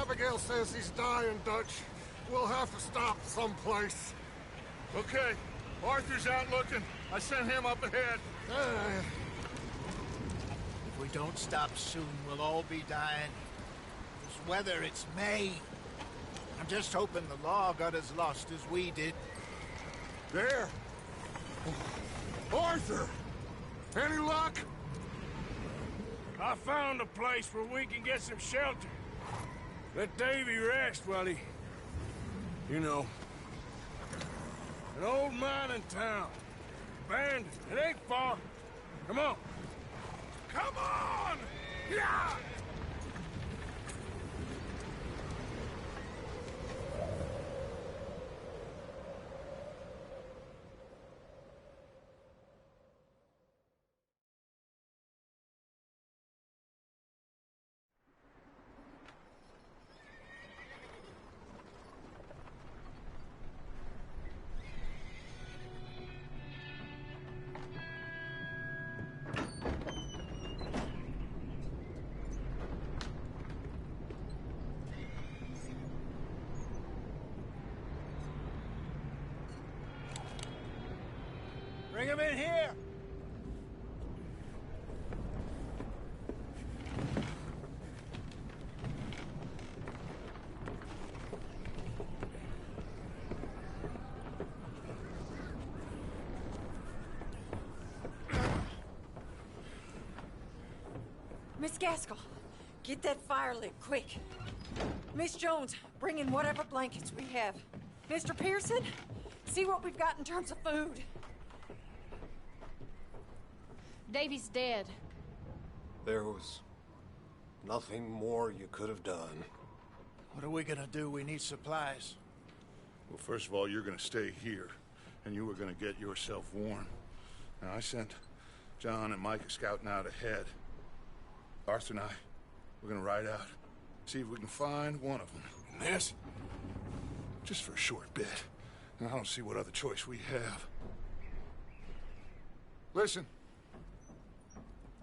Abigail says he's dying, Dutch. We'll have to stop someplace. Okay. Arthur's out looking. I sent him up ahead. If we don't stop soon, we'll all be dying. This weather, it's May. I'm just hoping the law got as lost as we did. There! Arthur! Any luck? I found a place where we can get some shelter. Let Davy rest while he... You know. An old mining town. Abandoned. It ain't far. Come on. Come on! Yeah! Bring him in here! Miss Gaskell, get that fire lit, quick. Miss Jones, bring in whatever blankets we have. Mr. Pearson, see what we've got in terms of food. Davy's dead. There was nothing more you could have done. What are we gonna do? We need supplies. Well, first of all, you're gonna stay here, and you were gonna get yourself warm. Now, I sent John and Micah scouting out ahead. Arthur and I, we're gonna ride out, see if we can find one of them. And this, just for a short bit. And I don't see what other choice we have. Listen.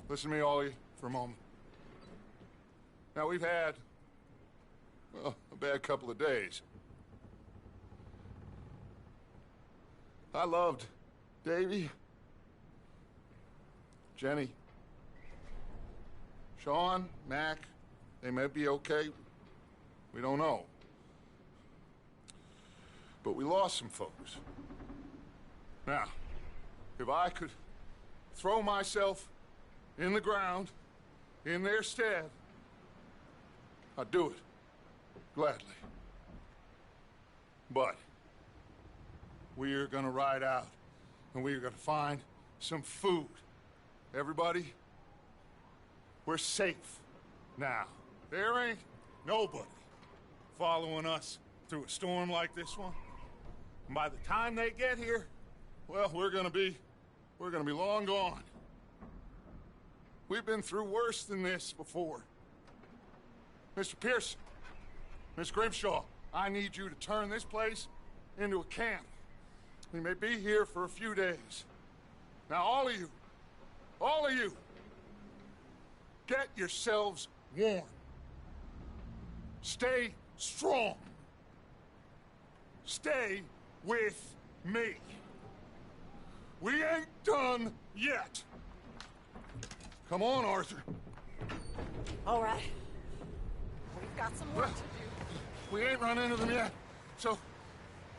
Listen to me, all of you, for a moment. Now, we've had, well, a bad couple of days. I loved Davy, Jenny, Sean, Mac. They may be okay. We don't know. But we lost some folks. Now, if I could throw myself in the ground, in their stead, I'd do it, gladly. But we are gonna ride out, and we are gonna find some food. Everybody, we're safe now. There ain't nobody following us through a storm like this one. And by the time they get here, well, we're gonna be long gone. We've been through worse than this before. Mr. Pearson, Miss Grimshaw, I need you to turn this place into a camp. We may be here for a few days. Now, all of you, get yourselves warm. Stay strong. Stay with me. We ain't done yet. Come on, Arthur. All right. We've got some work to do. We ain't run into them yet, so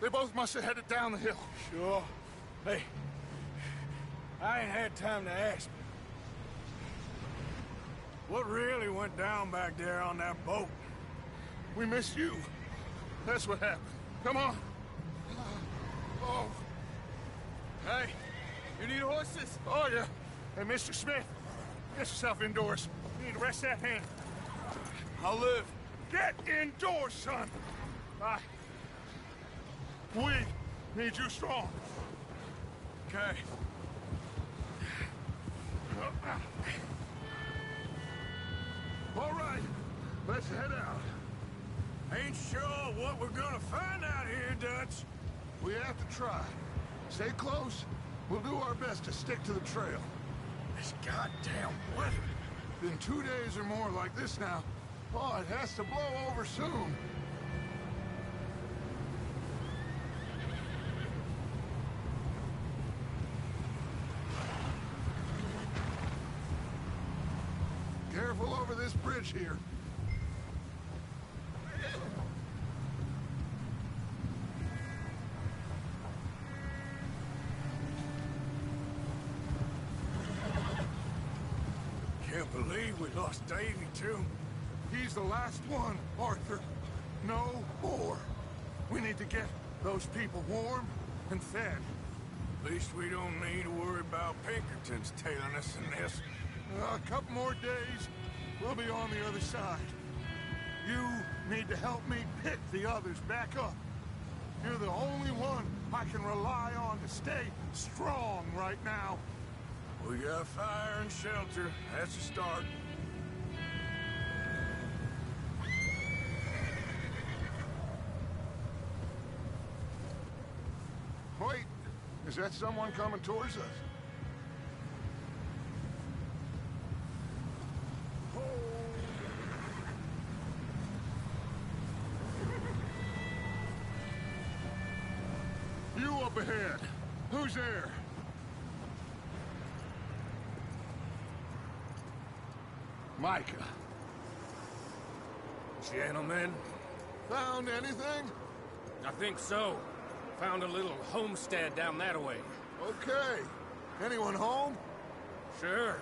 they both must have headed down the hill. Sure. Hey, I ain't had time to ask. What really went down back there on that boat? We missed you. That's what happened. Come on. Oh. Hey, you need horses? Oh, yeah. Hey, Mr. Smith, get yourself indoors. You need to rest that hand. I'll live. Get indoors, son. We need you strong. Okay. All right, let's head out. Ain't sure what we're gonna find out here, Dutch. We have to try. Stay close. We'll do our best to stick to the trail. This goddamn weather. Been 2 days or more like this now. Oh, it has to blow over soon. Careful over this bridge here. Can't believe we lost Davy, too. He's the last one, Arthur. No more. We need to get those people warm and fed. At least we don't need to worry about Pinkertons tailing us in this. A couple more days, we'll be on the other side. You need to help me pick the others back up. You're the only one I can rely on to stay strong right now. We got fire and shelter. That's a start. Wait, is that someone coming towards us? You up ahead. Who's there? Micah. Gentlemen, Found anything? I think so. Found a little homestead down that way. Okay. Anyone home? Sure.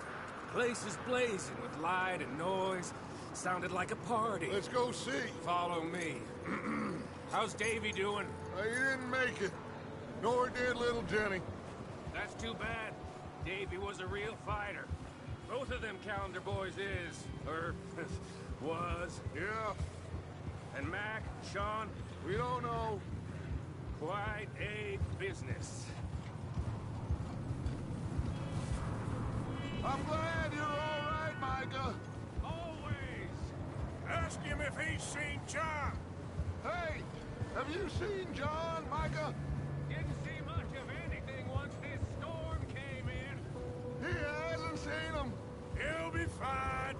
Place is blazing with light and noise. Sounded like a party. Let's go see. Follow me. How's Davy doing? He didn't make it. Nor did little Jenny. That's too bad. Davy was a real fighter. Both of them Calendar boys is, or was. Yeah, And Mac, Sean, we don't know. quite a business. I'm glad you're all right, Micah. Always. Ask him if he's seen John. Hey, have you seen John, Micah? Didn't see much of anything once this storm came in. He hasn't seen him. He'll be fine.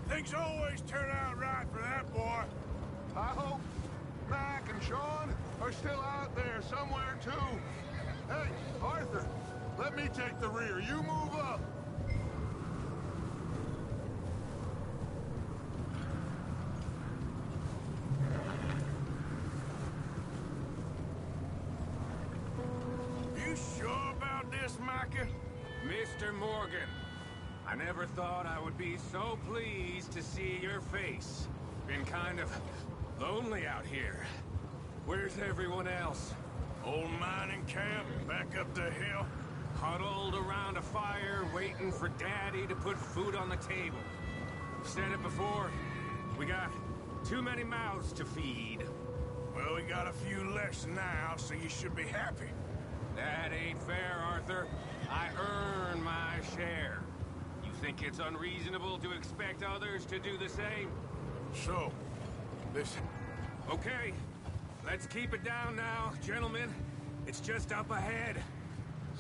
Things always turn out right for that boy. I hope Mac and Sean are still out there somewhere, too. Hey, Arthur, let me take the rear. You move up. You sure about this, Micah? Mr. Morgan, I never thought I would be so pleased to see your face. Been kind of lonely out here. Where's everyone else? Old mining camp back up the hill. Huddled around a fire, waiting for Daddy to put food on the table. Said it before, we got too many mouths to feed. Well, we got a few less now, so you should be happy. That ain't fair, Arthur. I earn my share. You think it's unreasonable to expect others to do the same? So, listen. Okay, let's keep it down now, gentlemen. It's just up ahead.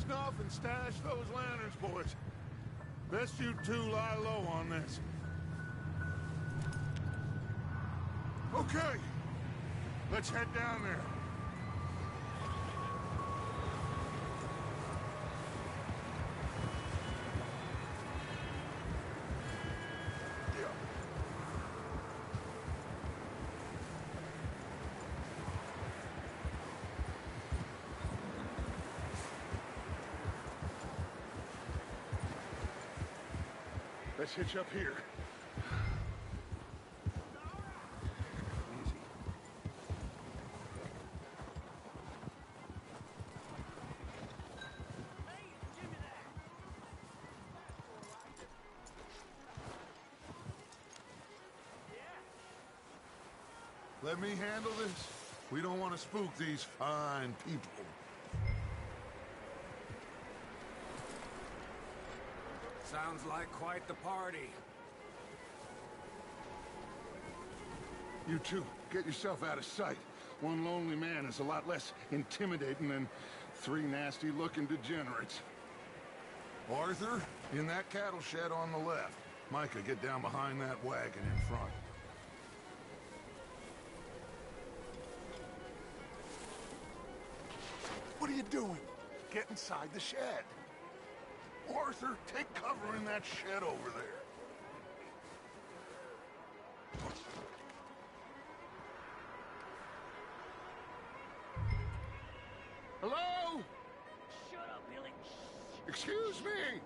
Snuff and stash those lanterns, boys. Best you two lie low on this. Okay, let's head down there. Let's hitch up here. Easy. Let me handle this. We don't want to spook these fine people. Sounds like quite the party. You two, get yourself out of sight. One lonely man is a lot less intimidating than three nasty-looking degenerates. Arthur, in that cattle shed on the left. Micah, get down behind that wagon in front. What are you doing? Get inside the shed. Arthur, take cover in that shed over there. Hello? Shut up, Billy. Excuse me?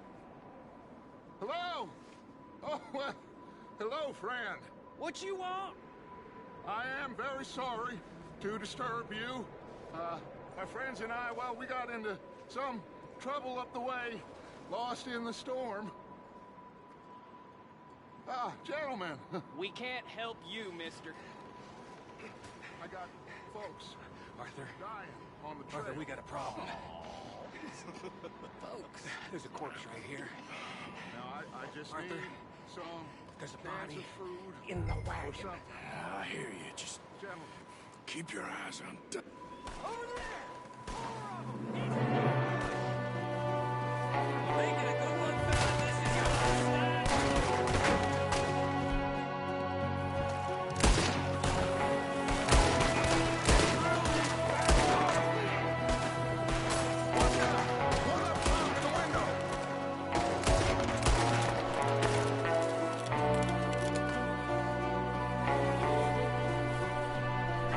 Hello? Oh, well, hello, friend. What you want? I am very sorry to disturb you. My friends and I, well, we got into some trouble up the way, lost in the storm. Gentlemen. We can't help you, mister. I got folks Arthur, dying on the trail. Arthur, we got a problem. Folks, there's a corpse right here. Now, I just Arthur, need some there's a cans body of food in the or wagon. something. I hear you. Just Gentlemen. keep your eyes on. Over there! Making a good one, fella. This is your last goddamn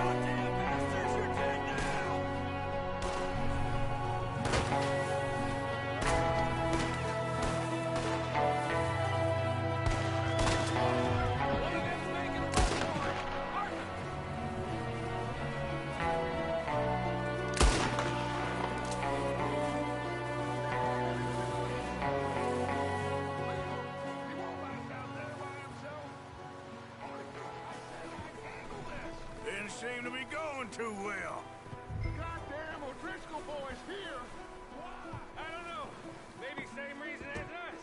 bastards, you're dead now! One of them's making a run for it! Arthur! He won't let us out there by himself. Didn't seem to be going too well. Goddamn O'Driscoll boys here. I don't know. Maybe same reason as us.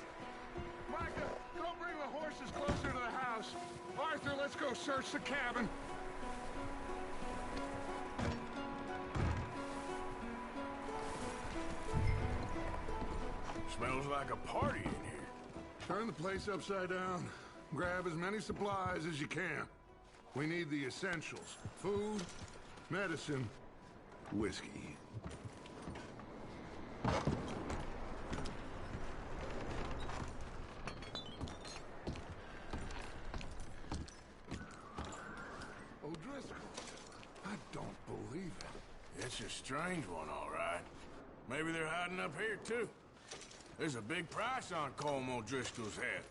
Micah, go bring the horses closer to the house. Arthur, let's go search the cabin. Smells like a party in here. Turn the place upside down. Grab as many supplies as you can. We need the essentials. Food, medicine, whiskey. O'Driscoll, I don't believe it. It's a strange one, all right. Maybe they're hiding up here, too. There's a big price on Colm O'Driscoll's head.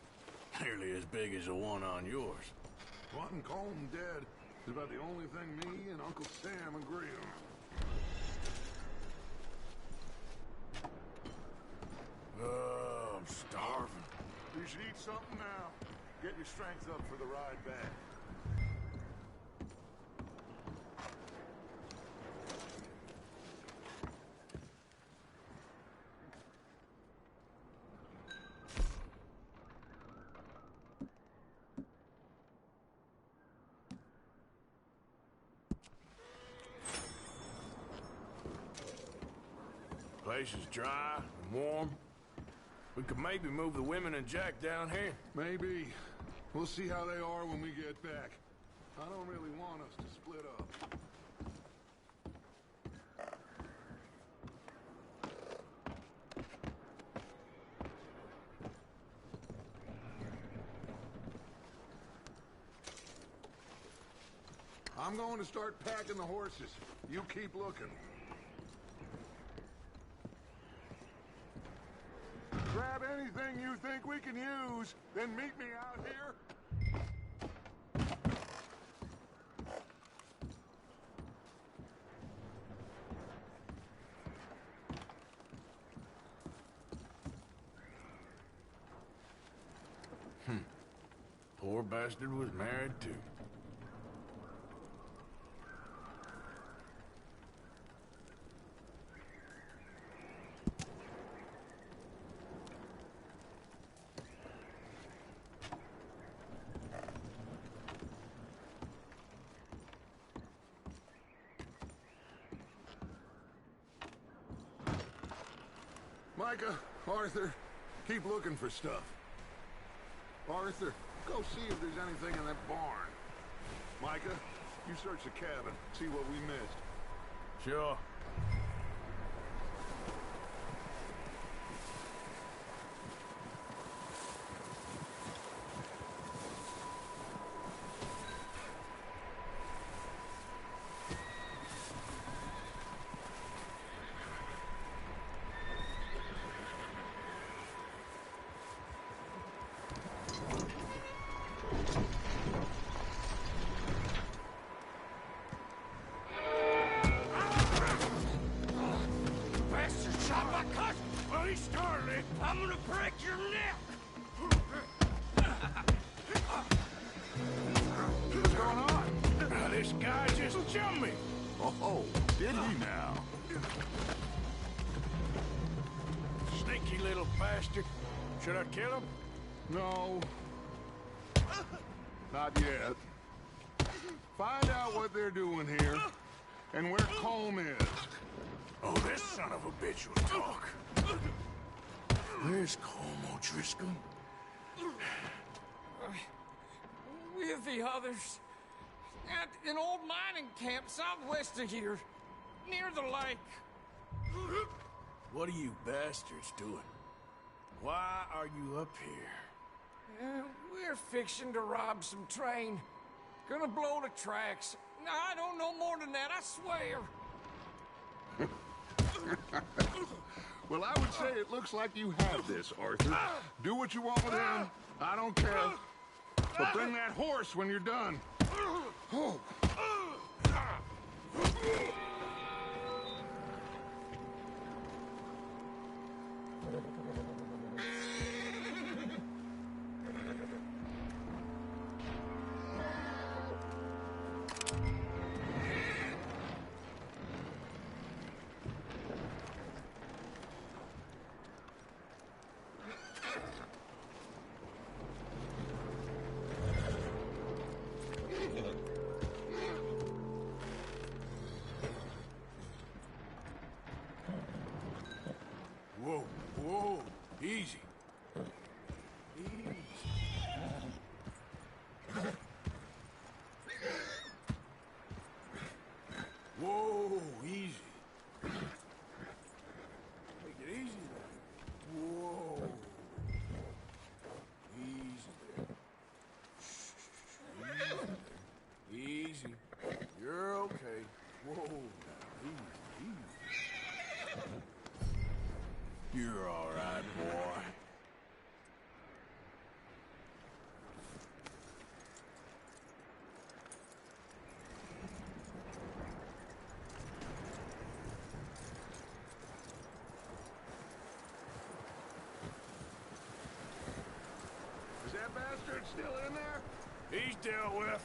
Nearly as big as the one on yours. Wanting Colm dead is about the only thing me and Uncle Sam agree on. Oh, I'm starving. You should eat something now. Get your strength up for the ride back. Place is dry and warm. We could maybe move the women and Jack down here. Maybe. We'll see how they are when we get back. I don't really want us to split up. I'm going to start packing the horses. You keep looking. Grab anything you think we can use, then meet me out here. Poor bastard was married, too. Micah, Arthur, keep looking for stuff. Arthur, go see if there's anything in that barn. Micah, you search the cabin, see what we missed. Sure. bloody started. I'm gonna break your neck. What's going on? This guy just jumped me. Oh, did he now? Sneaky little bastard. Should I kill him? No. Not yet. Find out what they're doing here, and where Colm is. Oh, this son of a bitch will talk. Where's Colm O'Driscoll? With the others. At an old mining camp southwest of here. Near the lake. What are you bastards doing? Why are you up here? We're fixing to rob some train. Gonna blow the tracks. I don't know more than that, I swear. Well, I would say it looks like you have this, Arthur. Do what you want with him. I don't care. But bring that horse when you're done. Oh. Whoa, whoa, easy. Easy. Whoa, easy. Take it easy there. Whoa. Easy there. Easy. You're okay. Whoa, now, easy, easy. You're all right, boy. Is that bastard still in there? He's dealt with.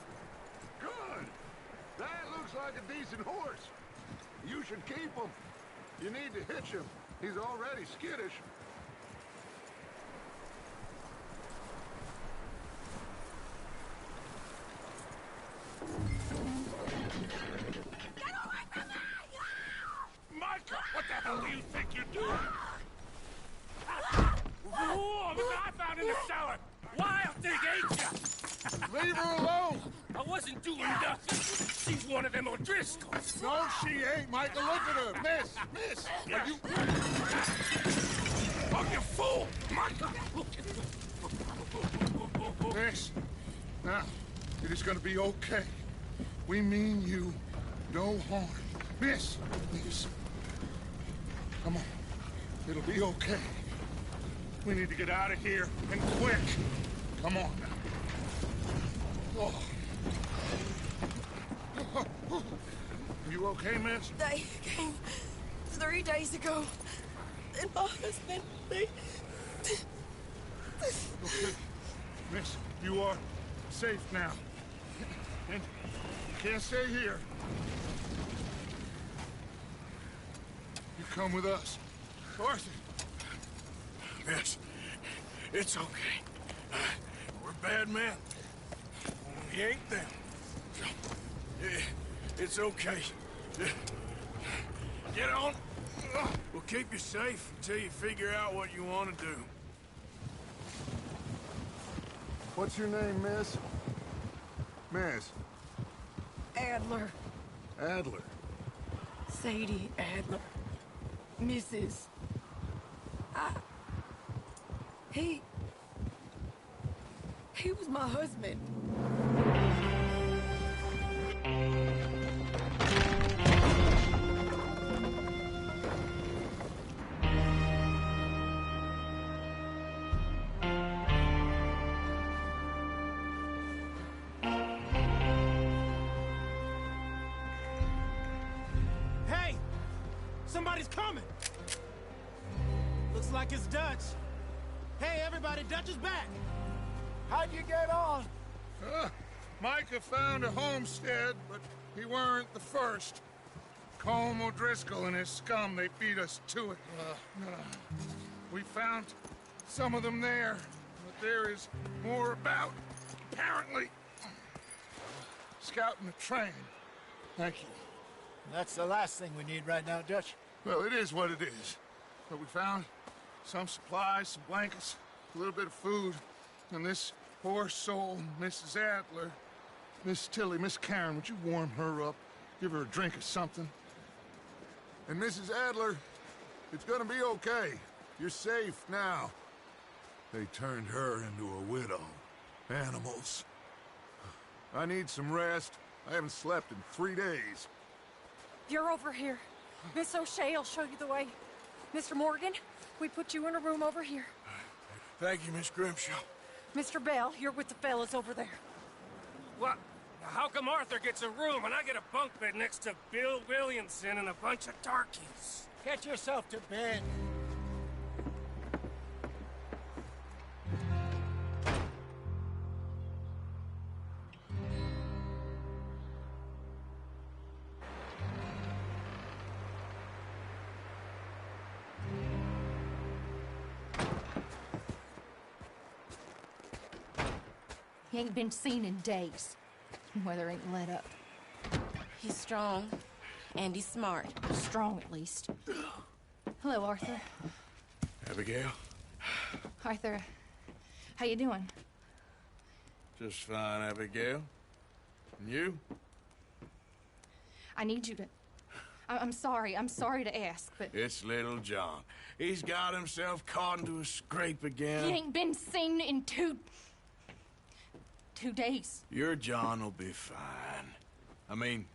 Good. That looks like a decent horse. You should keep him. You need to hitch him. He's already skittish. Micah, what the hell do you think you're doing? Whoa, look what I found in the cellar. Wild thing ate ya. Leave her alone! I wasn't doing nothing. She's one of them O'Driscolls. No, she ain't, Michael. Look at her. Miss, are you... Oh, you fool! Micah! Miss, now, it is gonna be okay. We mean you no harm. Miss, come on. It'll be okay. We need to get out of here, and quick. Come on now. Oh. You okay, miss? They came 3 days ago. And my husband, they... Okay. Miss, you are safe now. And you can't stay here. You come with us. Arthur. Miss, it's okay. We're bad men. We ain't them. It's okay. Get on. We'll keep you safe until you figure out what you want to do. What's your name, miss? Miss. Adler. Adler. Sadie Adler. Mrs. He was my husband. Hey! Somebody's coming! Looks Looks like it's Dutch. Hey, everybody, Dutch is back. How'd you get on? Micah found a homestead, but he weren't the first. Colm O'Driscoll and his scum, they beat us to it. We found some of them there, but there is more about, apparently. Scouting the train. Thank you. That's the last thing we need right now, Dutch. Well, it is what it is. But we found some supplies, some blankets, a little bit of food, and this poor soul, Mrs. Adler, Miss Tilly, Miss Karen, would you warm her up? Give her a drink or something? And Mrs. Adler, it's gonna be okay. You're safe now. They turned her into a widow. Animals. I need some rest. I haven't slept in 3 days. You're over here. Miss O'Shea will show you the way. Mr. Morgan, we put you in a room over here. Thank you, Miss Grimshaw. Mr. Bell, you're with the fellas over there. What? How come Arthur gets a room and I get a bunk bed next to Bill Williamson and a bunch of darkies? Get yourself to bed. He ain't been seen in days. Weather ain't let up. He's strong, and he's smart. Strong, at least. Hello, Arthur. Abigail? Arthur, how you doing? Just fine, Abigail. And you? I need you to... I'm sorry to ask, but... It's little John. He's got himself caught into a scrape again. He ain't been seen in 2 days. Your John will be fine. I mean,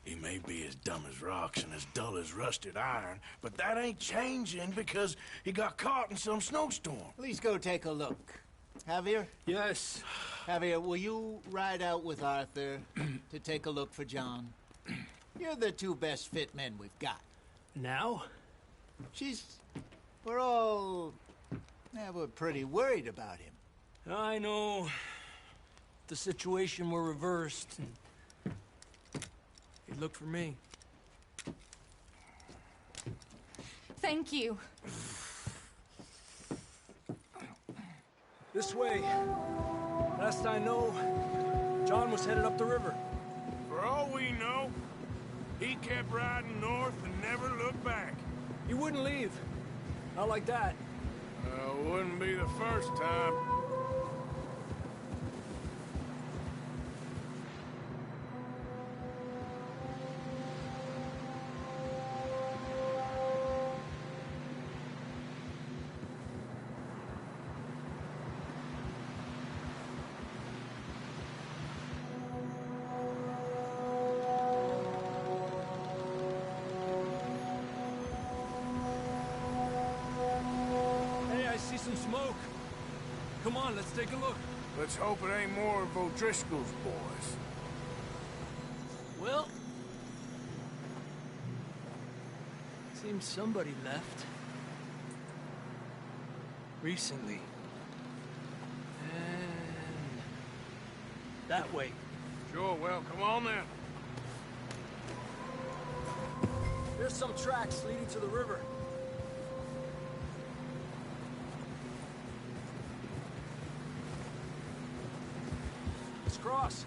he may be as dumb as rocks and as dull as rusted iron, but that ain't changing because he got caught in some snowstorm. Please go take a look. Javier? Yes. Javier, will you ride out with Arthur to take a look for John? You're the 2 best fit men we've got. Now? We're pretty worried about him. I know. The situation were reversed. He looked for me. Thank you. This way. Last I know, John was headed up the river. For all we know, he kept riding north and never looked back. He wouldn't leave. Not like that. Wouldn't be the first time. Some smoke. Come on, let's take a look. Let's hope it ain't more of O'Driscoll's boys. Well, seems somebody left. Recently. And that way. Sure, well, come on then. There's some tracks leading to the river. Cross.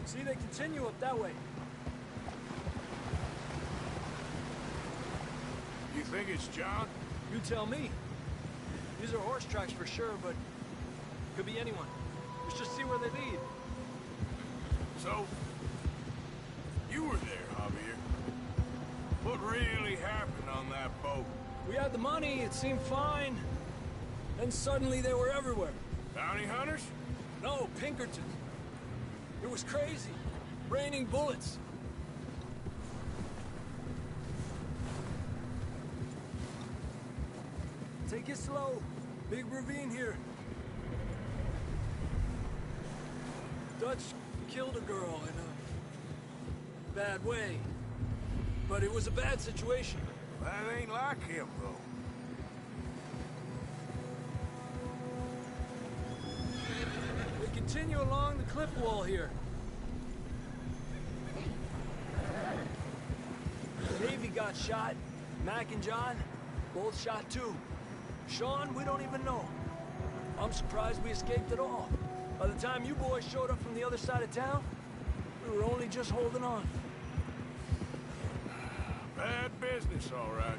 See, they continue up that way. You think it's John? You tell me. These are horse tracks for sure, but could be anyone. Let's just see where they lead. So, you were there, Javier. What really happened on that boat? We had the money, it seemed fine. Then suddenly they were everywhere. Bounty hunters? No, Pinkertons. It was crazy. Raining bullets. Take it slow. Big ravine here. Dutch killed a girl in a bad way. But it was a bad situation. That ain't like him, though. cliff wall here. Davey got shot. Mac and John, both shot too. Sean, we don't even know. I'm surprised we escaped at all. By the time you boys showed up from the other side of town, we were only just holding on. Bad business, all right.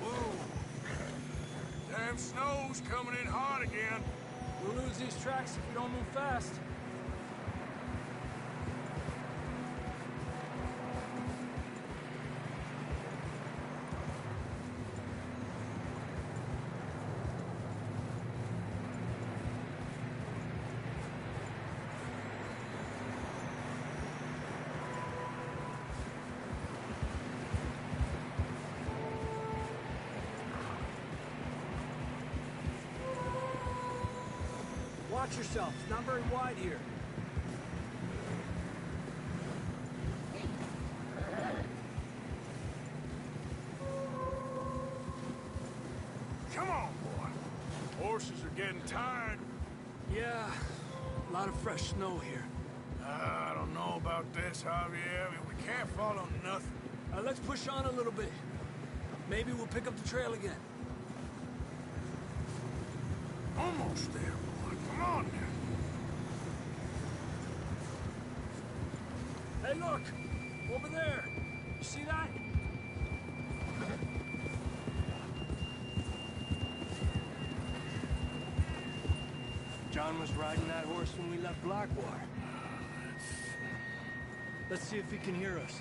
Whoa. Damn snow's coming in hard again. We'll lose these tracks if we don't move fast. Watch yourself. It's not very wide here. Come on, boy. Horses are getting tired. Yeah, a lot of fresh snow here. I don't know about this, Javier. I mean, we can't follow nothing. Let's push on a little bit. Maybe we'll pick up the trail again. Almost there, boy. Come on now. Hey, look! Over there! You see that? John was riding that horse when we left Blackwater. Let's see if he can hear us.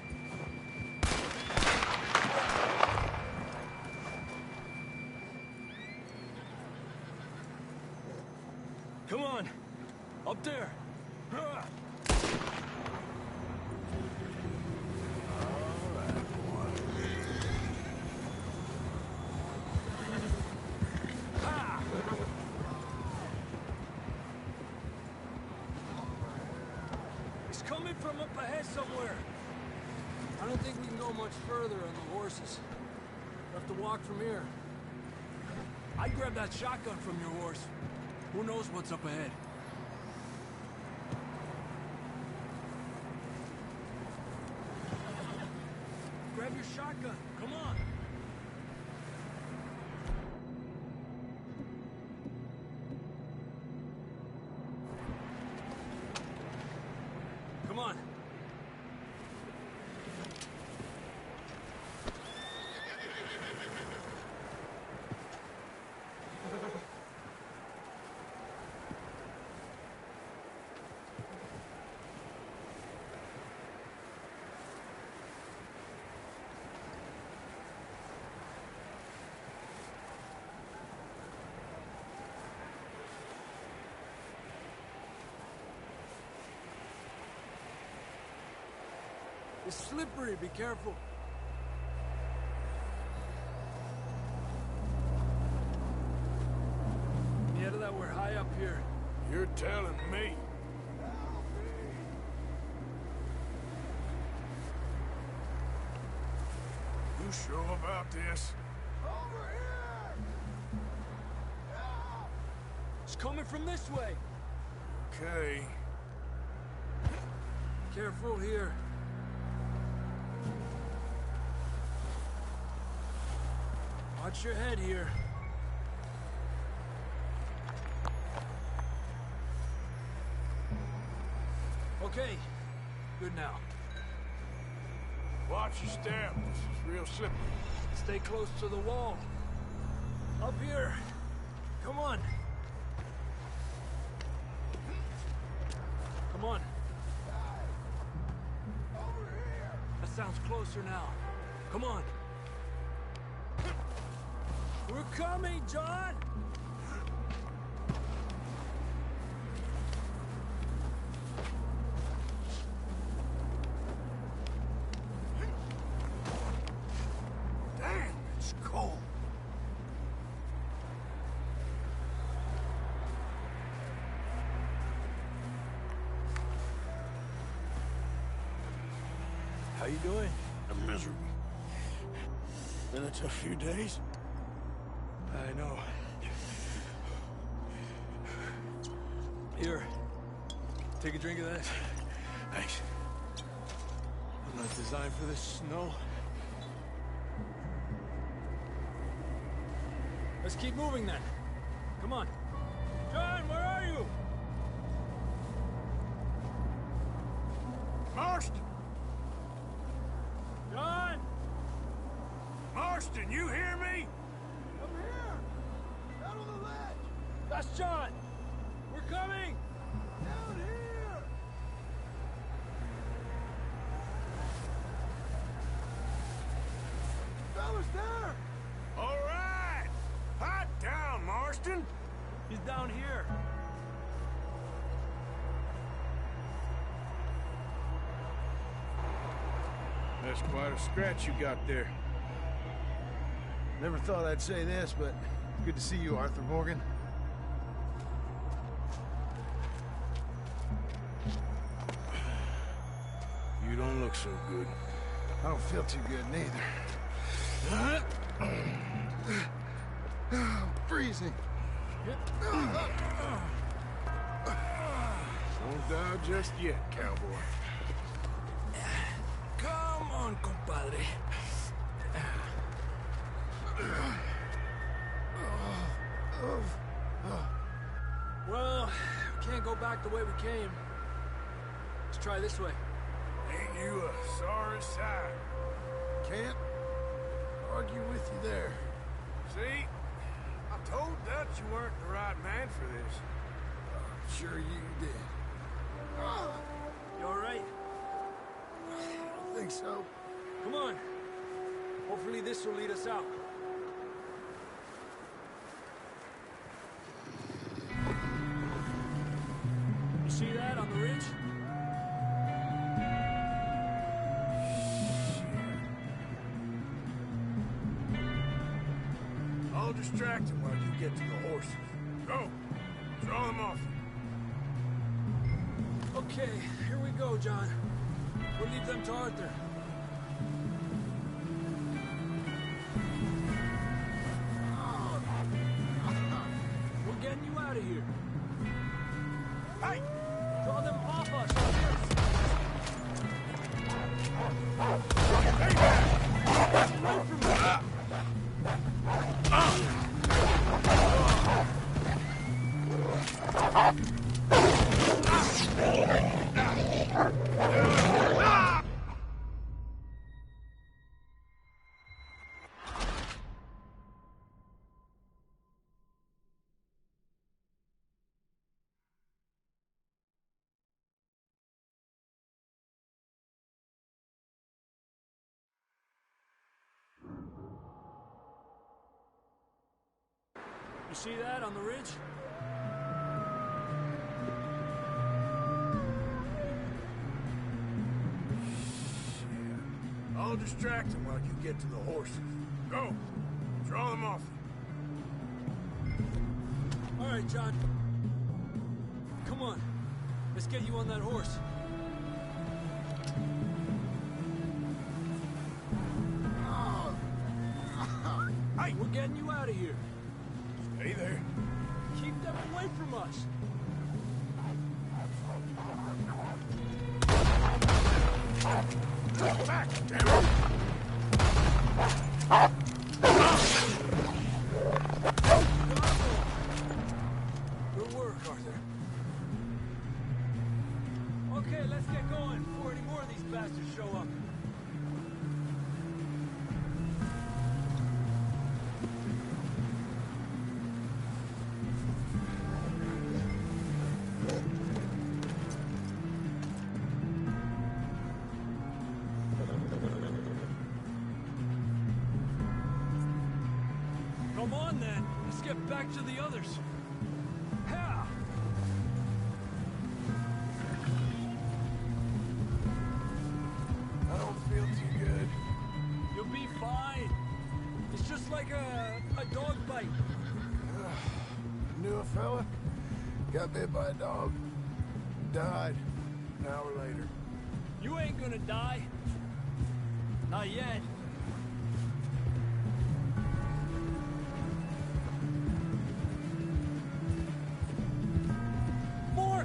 Come on! Up there! It's coming from up ahead somewhere. I don't think we can go much further on the horses. We'll have to walk from here. I'd grab that shotgun from your horse. Who knows what's up ahead? Grab your shotgun. Come on. Come on. It's slippery, be careful. Yeah, that we're high up here. You're telling me. You sure about this? Over here! It's coming from this way. Okay. Careful here. Watch your head here. Okay, good now. Watch your step. This is real slippery. Stay close to the wall. Up here. Come on. Come on. Over here. That sounds closer now. Come on. We're coming, John! Damn, it's cold. How you doing? I'm miserable. Been a tough few days. I know. Here. Take a drink of that. Thanks. I'm not designed for this snow. Let's keep moving then. Come on. John, where are you? Marston! John! Marston, you hear me? I'm here! Out on the ledge! That's John! We're coming! Down here! Fella's there! All right! Hot down, Marston! He's down here. That's quite a scratch you got there. Never thought I'd say this, but good to see you, Arthur Morgan. You don't look so good. I don't feel too good, neither. Freezing. Won't die just yet, cowboy. Come on, compadre. Well, we can't go back the way we came. Let's try this way. Ain't you a sorry sight? Can't argue with you there. See? I told Dutch you weren't the right man for this. Sure you did. You all right? I don't think so. Come on. Hopefully this will lead us out. You see that on the ridge? I'll distract him while you get to the horses. Go! Draw them off. Okay, here we go, John. We'll leave them to Arthur. We're getting you out of here. Hey! Draw them off us. Hey back! Right from me. You see that on the ridge? I'll distract him while you get to the horses. Go! Draw them off. All right, John. Come on. Let's get you on that horse. Hey, we're getting you out of here. Stay there. Keep them away from us. Back, damn it! Good work, Arthur. Okay, let's get going before any more of these bastards show up. Come on, then. Let's get back to the others. Ha! I don't feel too good. You'll be fine. It's just like a dog bite. Knew a fella, got bit by a dog, died an hour later. You ain't gonna die. Not yet. More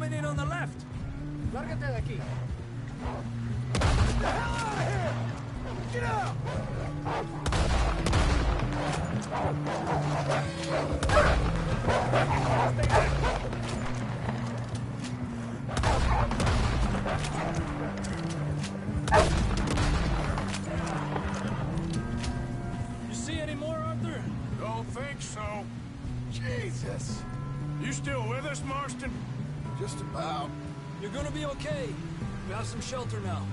coming in on the left. Lárgate de aquí. Get the hell out of here! Get out! You see any more, Arthur? Don't think so. Jesus! You still with us, Marston? Just about. You're gonna be okay. We have some shelter now.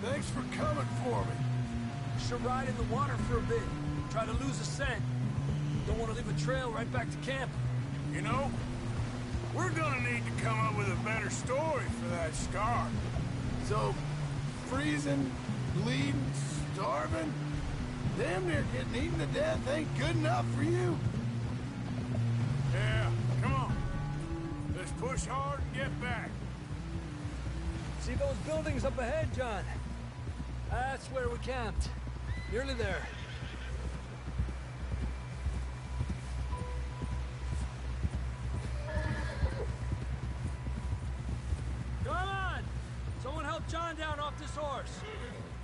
Thanks for coming for me. Should ride in the water for a bit. Try to lose a scent. Don't want to leave a trail right back to camp. You know, we're gonna need to come up with a better story for that scar. So, freezing, bleeding, starving, damn near getting eaten to death ain't good enough for you? Yeah, come on. Let's push hard and get back. See those buildings up ahead, John? That's where we camped. Nearly there. Come on! Someone help John down off this horse.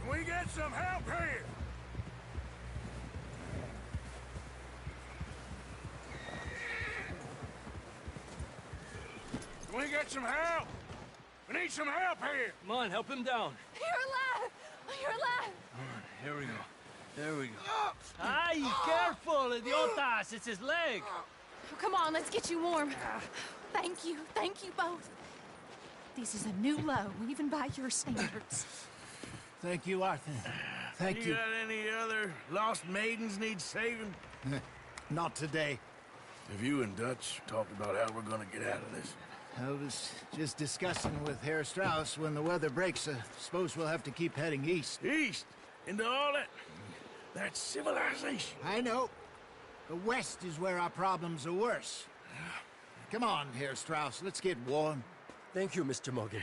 Can we get some help here? Can we get some help? We need some help here. Come on, help him down. You're alive! You're alive! Here we go. There we go. Ay, careful, idiotas! It's his leg! Oh, come on, let's get you warm. Thank you both. This is a new low, even by your standards. Thank you, Arthur. Thank you. Got any other lost maidens need saving? Not today. Have you and Dutch talked about how we're gonna get out of this? I was just discussing with Herr Strauss when the weather breaks. Suppose we'll have to keep heading east. East? Into all that civilization. I know. The west is where our problems are worse. Come on, Herr Strauss, let's get warm. Thank you, Mr. Morgan.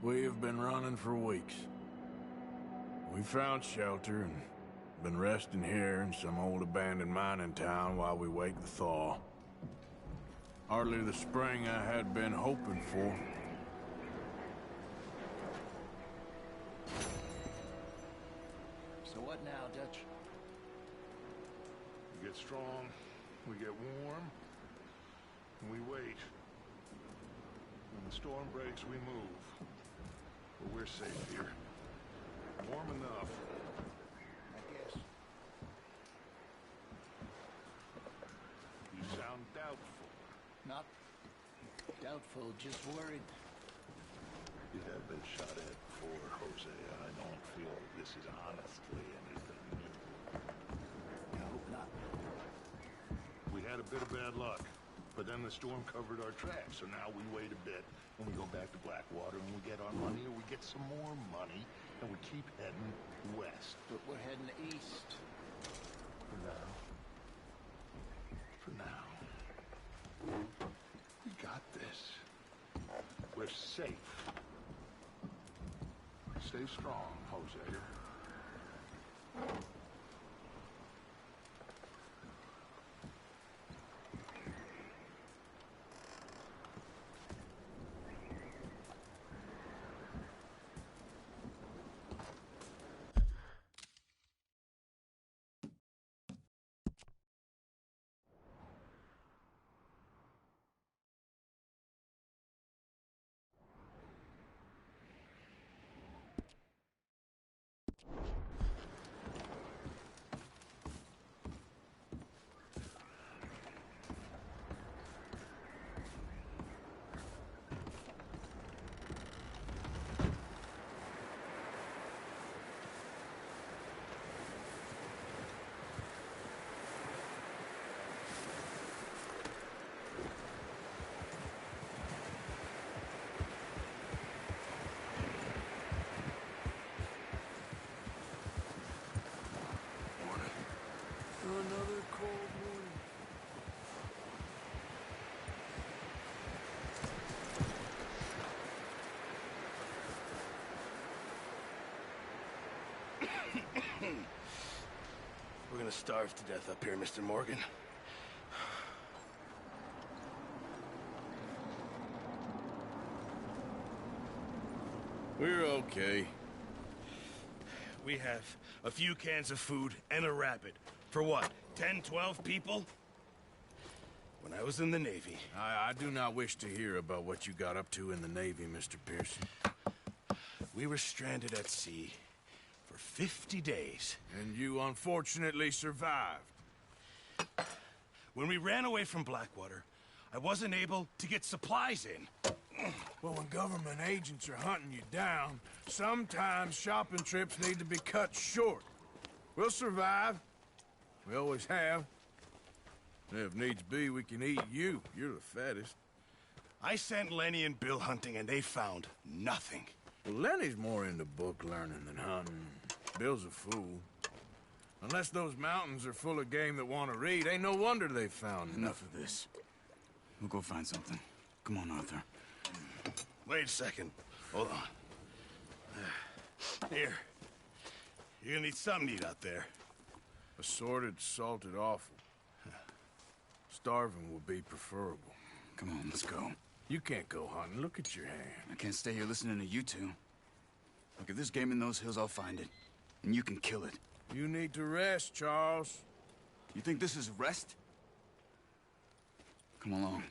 We have been running for weeks. We found shelter and been resting here in some old abandoned mining town while we wait the thaw. Hardly the spring I had been hoping for. So what now, Dutch? We get strong, we get warm, and we wait. When the storm breaks, we move. But we're safe here. Warm enough. I guess. You sound doubtful. Not doubtful, just worried. You have been shot at before, Jose. I don't feel this is honestly anything new. I hope not. We had a bit of bad luck, but then the storm covered our tracks, so now we wait a bit, and we go back to Blackwater, and we get our money, or we get some more money, and we keep heading west. But we're heading east. For now. For now. We got this. We're safe. Stay strong, Jose. starve to death up here, Mr. Morgan. We're okay. We have a few cans of food and a rabbit. For what, 10, 12 people? When I was in the Navy... I do not wish to hear about what you got up to in the Navy, Mr. Pearson. We were stranded at sea for 50 days. And you unfortunately survived. When we ran away from Blackwater, I wasn't able to get supplies in. Well, when government agents are hunting you down, sometimes shopping trips need to be cut short. We'll survive. We always have. And if needs be, we can eat you. You're the fattest. I sent Lenny and Bill hunting, and they found nothing. Well, Lenny's more into book learning than hunting. Bill's a fool. Unless those mountains are full of game that want to read, ain't no wonder they found Enough of this. We'll go find something. Come on, Arthur. Wait a second. Hold on. Here. You're gonna need something to eat out there. Assorted, salted offal. Starving will be preferable. Come on, let's go. You can't go hunting. Look at your hand. I can't stay here listening to you two. Look, if there's game in those hills, I'll find it. And you can kill it. You need to rest, Charles. You think this is rest? Come along.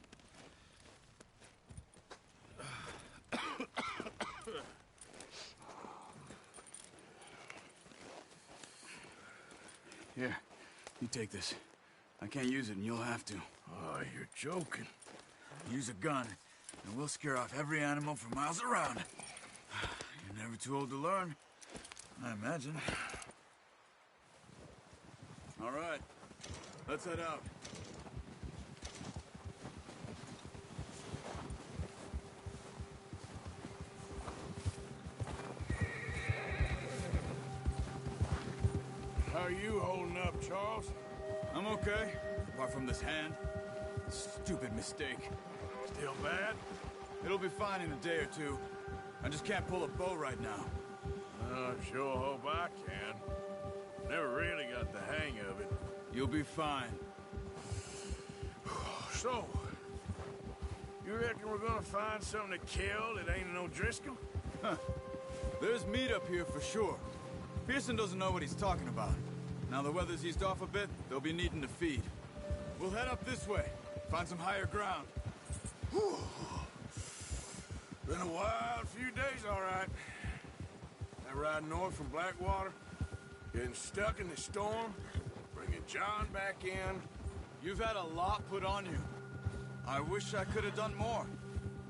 Here, you take this. I can't use it, and you'll have to. Oh, you're joking. Use a gun, and we'll scare off every animal for miles around. You're never too old to learn, I imagine. All right, let's head out. How are you holding up, Charles? I'm okay, apart from this hand. Stupid mistake. Still bad? It'll be fine in a day or two. I just can't pull a bow right now. I sure hope I can. Never really got the hang of it. You'll be fine. So, you reckon we're gonna find something to kill that ain't no Driscoll? Huh. There's meat up here for sure. Pearson doesn't know what he's talking about. Now the weather's eased off a bit, they'll be needing to feed. We'll head up this way, find some higher ground. Whew. Been a wild few days, all right. That ride north from Blackwater, getting stuck in the storm, bringing John back in. You've had a lot put on you. I wish I could have done more.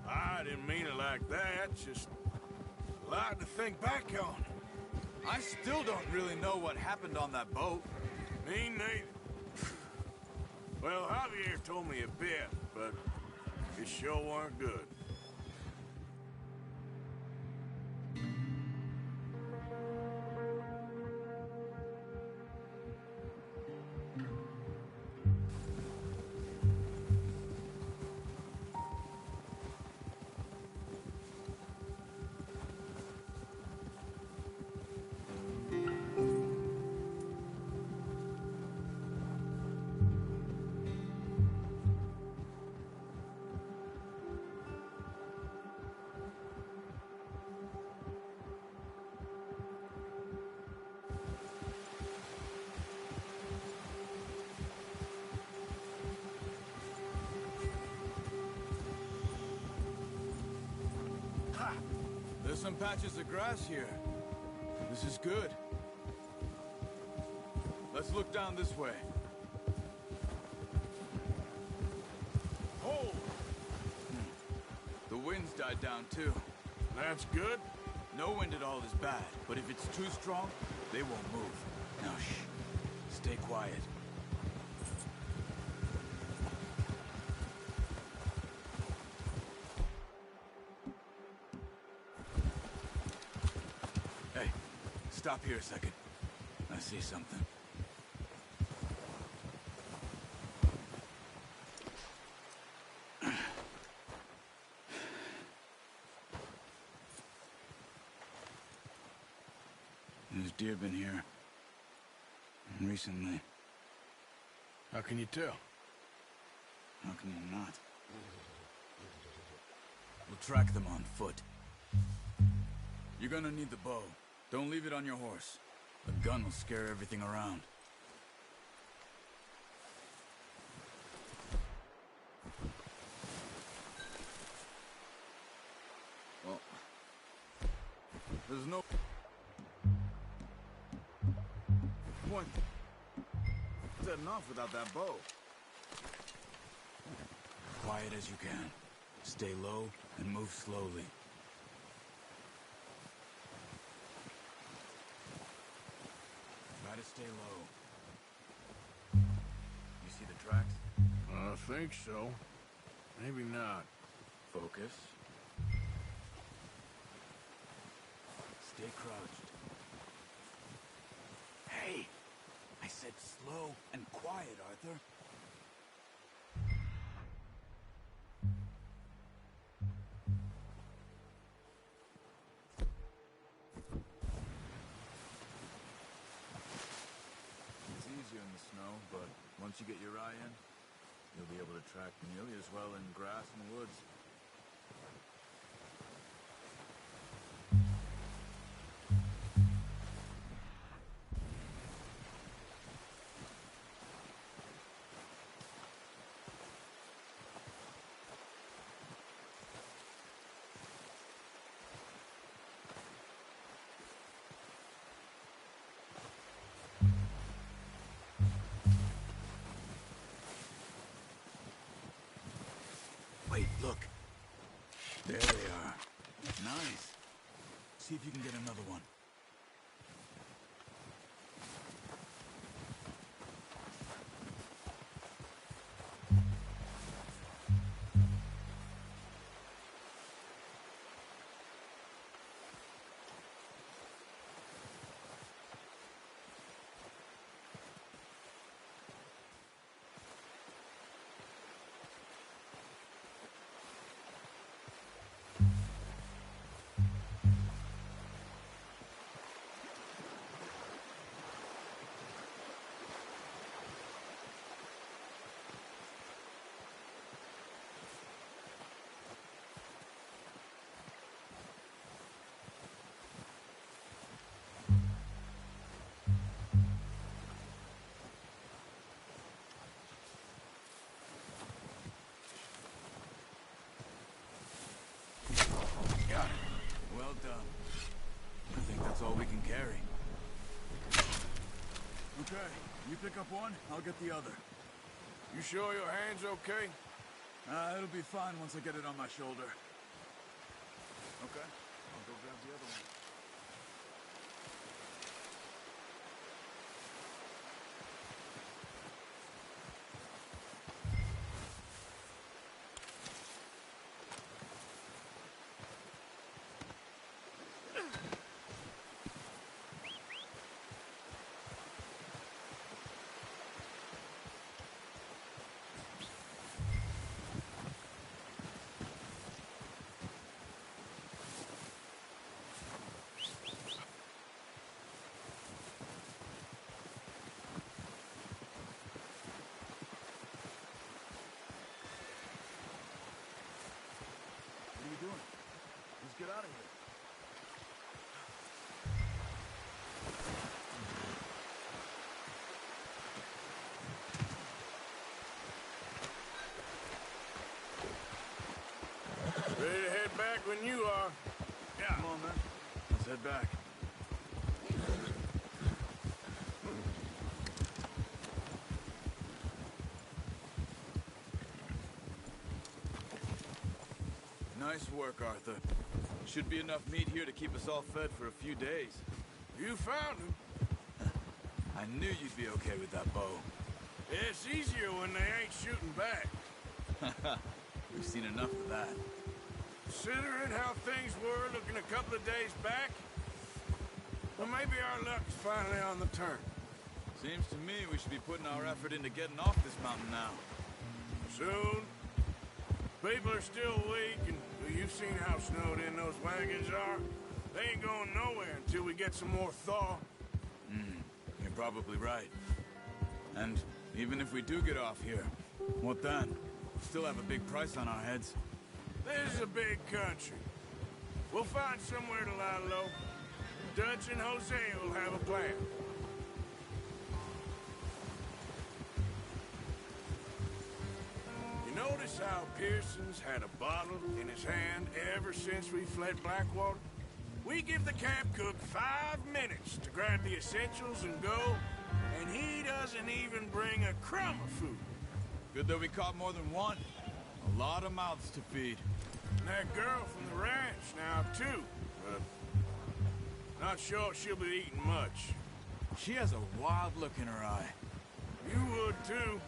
I didn't mean it like that, just a lot to think back on. I still don't really know what happened on that boat. Me neither. Well, Javier told me a bit, but it sure weren't good. There's some patches of grass here. This is good. Let's look down this way. Oh! The wind's died down too. That's good. No wind at all is bad, but if it's too strong, they won't move. Now shh. Stay quiet. Hey, stop here a second. I see something. There's deer been here. Recently. How can you tell? How can you not? We'll track them on foot. You're gonna need the bow. Don't leave it on your horse. The gun will scare everything around. Well, there's no point setting off without that bow. Quiet as you can. Stay low and move slowly. Try to stay low. You see the tracks? I think so. Maybe not. Focus. Stay crouched. Hey! I said slow and quiet, Arthur. It's easier in the snow, but once you get your eye in, you'll be able to track nearly as well in grass and woods. Wait, look. There they are. Nice. See if you can get another one. Well done. I think that's all we can carry. Okay, you pick up one, I'll get the other. You sure your hand's okay? It'll be fine once I get it on my shoulder. Okay, I'll go grab the other one. Let's get out of here. Ready to head back when you are. Yeah. Come on, man. Let's head back. Nice work, Arthur. Should be enough meat here to keep us all fed for a few days. You found him. I knew you'd be okay with that bow. It's easier when they ain't shooting back. We've seen enough of that. Considering how things were looking a couple of days back, well, maybe our luck is finally on the turn. Seems to me we should be putting our effort into getting off this mountain now. Soon. People are still weak, and you've seen how snowed in those wagons are. They ain't going nowhere until we get some more thaw. You're probably right. And Even if we do get off here, what then? We still have a big price on our heads. This is a big country. We'll find somewhere to lie low. Dutch and Hosea will have a plan. You notice how Pearson's had a bottle in his hand ever since we fled Blackwater? We give the camp cook 5 minutes to grab the essentials and go, and he doesn't even bring a crumb of food. Good that we caught more than one. A lot of mouths to feed. And that girl from the ranch now, too. But not sure she'll be eating much. She has a wild look in her eye. You would, too.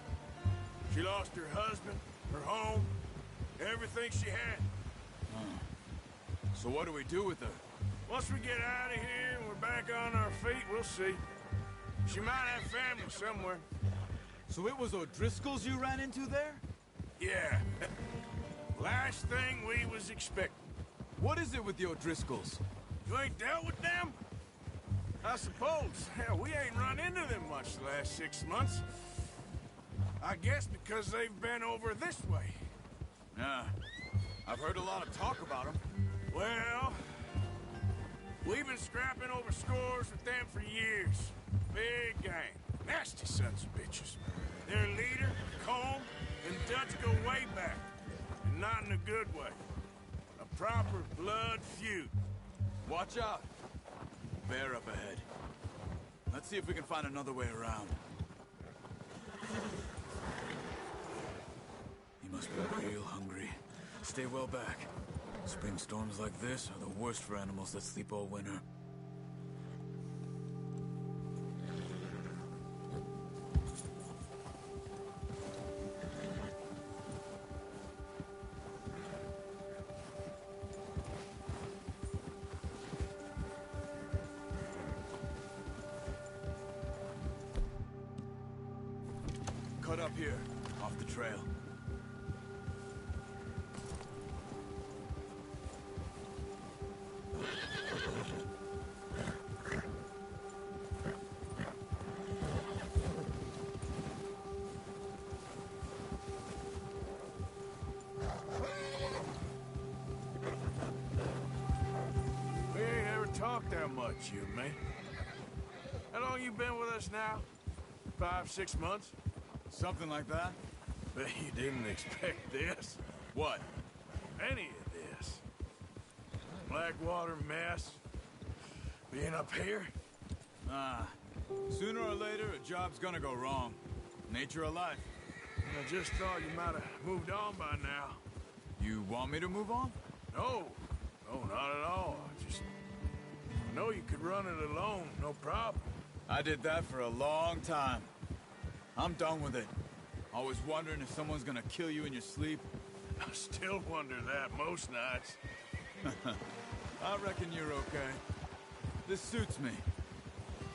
She lost her husband, her home, everything she had. So what do we do with her? Once we get out of here and we're back on our feet, we'll see. She might have family somewhere. So it was O'Driscoll's you ran into there? Yeah. Last thing we was expecting. What is it with the O'Driscolls? You ain't dealt with them? I suppose. Hell, we ain't run into them much the last 6 months. I guess because they've been over this way. Yeah. I've heard a lot of talk about them. Well, we've been scrapping over scores with them for years. Big gang. Nasty sons of bitches. Their leader, Colm, and Dutch go way back. And not in a good way. A proper blood feud. Watch out. Bear up ahead. Let's see if we can find another way around. He must be real hungry. Stay well back. Spring storms like this are the worst for animals that sleep all winter. Cut up here, off the trail. We ain't ever talked that much, you and me. How long you been with us now? 5, 6 months? Something like that? Bet you didn't expect this. What? Any of this. Blackwater mess. Being up here. Sooner or later, a job's gonna go wrong. Nature of life. I just thought you might have moved on by now. You want me to move on? No. No, not at all. I know you could run it alone, no problem. I did that for a long time. I'm done with it. Always wondering if someone's gonna kill you in your sleep. I still wonder that most nights. I reckon you're okay. This suits me.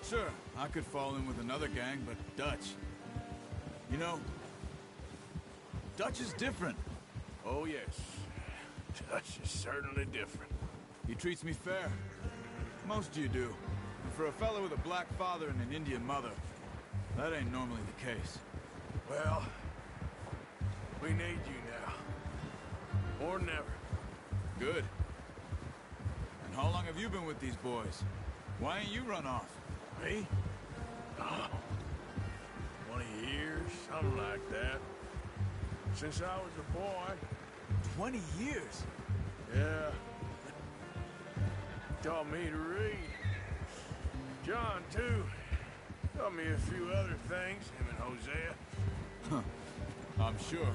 Sure, I could fall in with another gang, but Dutch... You know, Dutch is different. Oh, yes. Dutch is certainly different. He treats me fair. Most of you do. And for a fellow with a black father and an Indian mother, that ain't normally the case. Well, we need you now. Or never. Good. And how long have you been with these boys? Why ain't you run off? Me? Oh, 20 years, something like that. Since I was a boy. 20 years? Yeah. Taught me to read. John, too. Taught me a few other things, him and Hosea. Huh. I'm sure.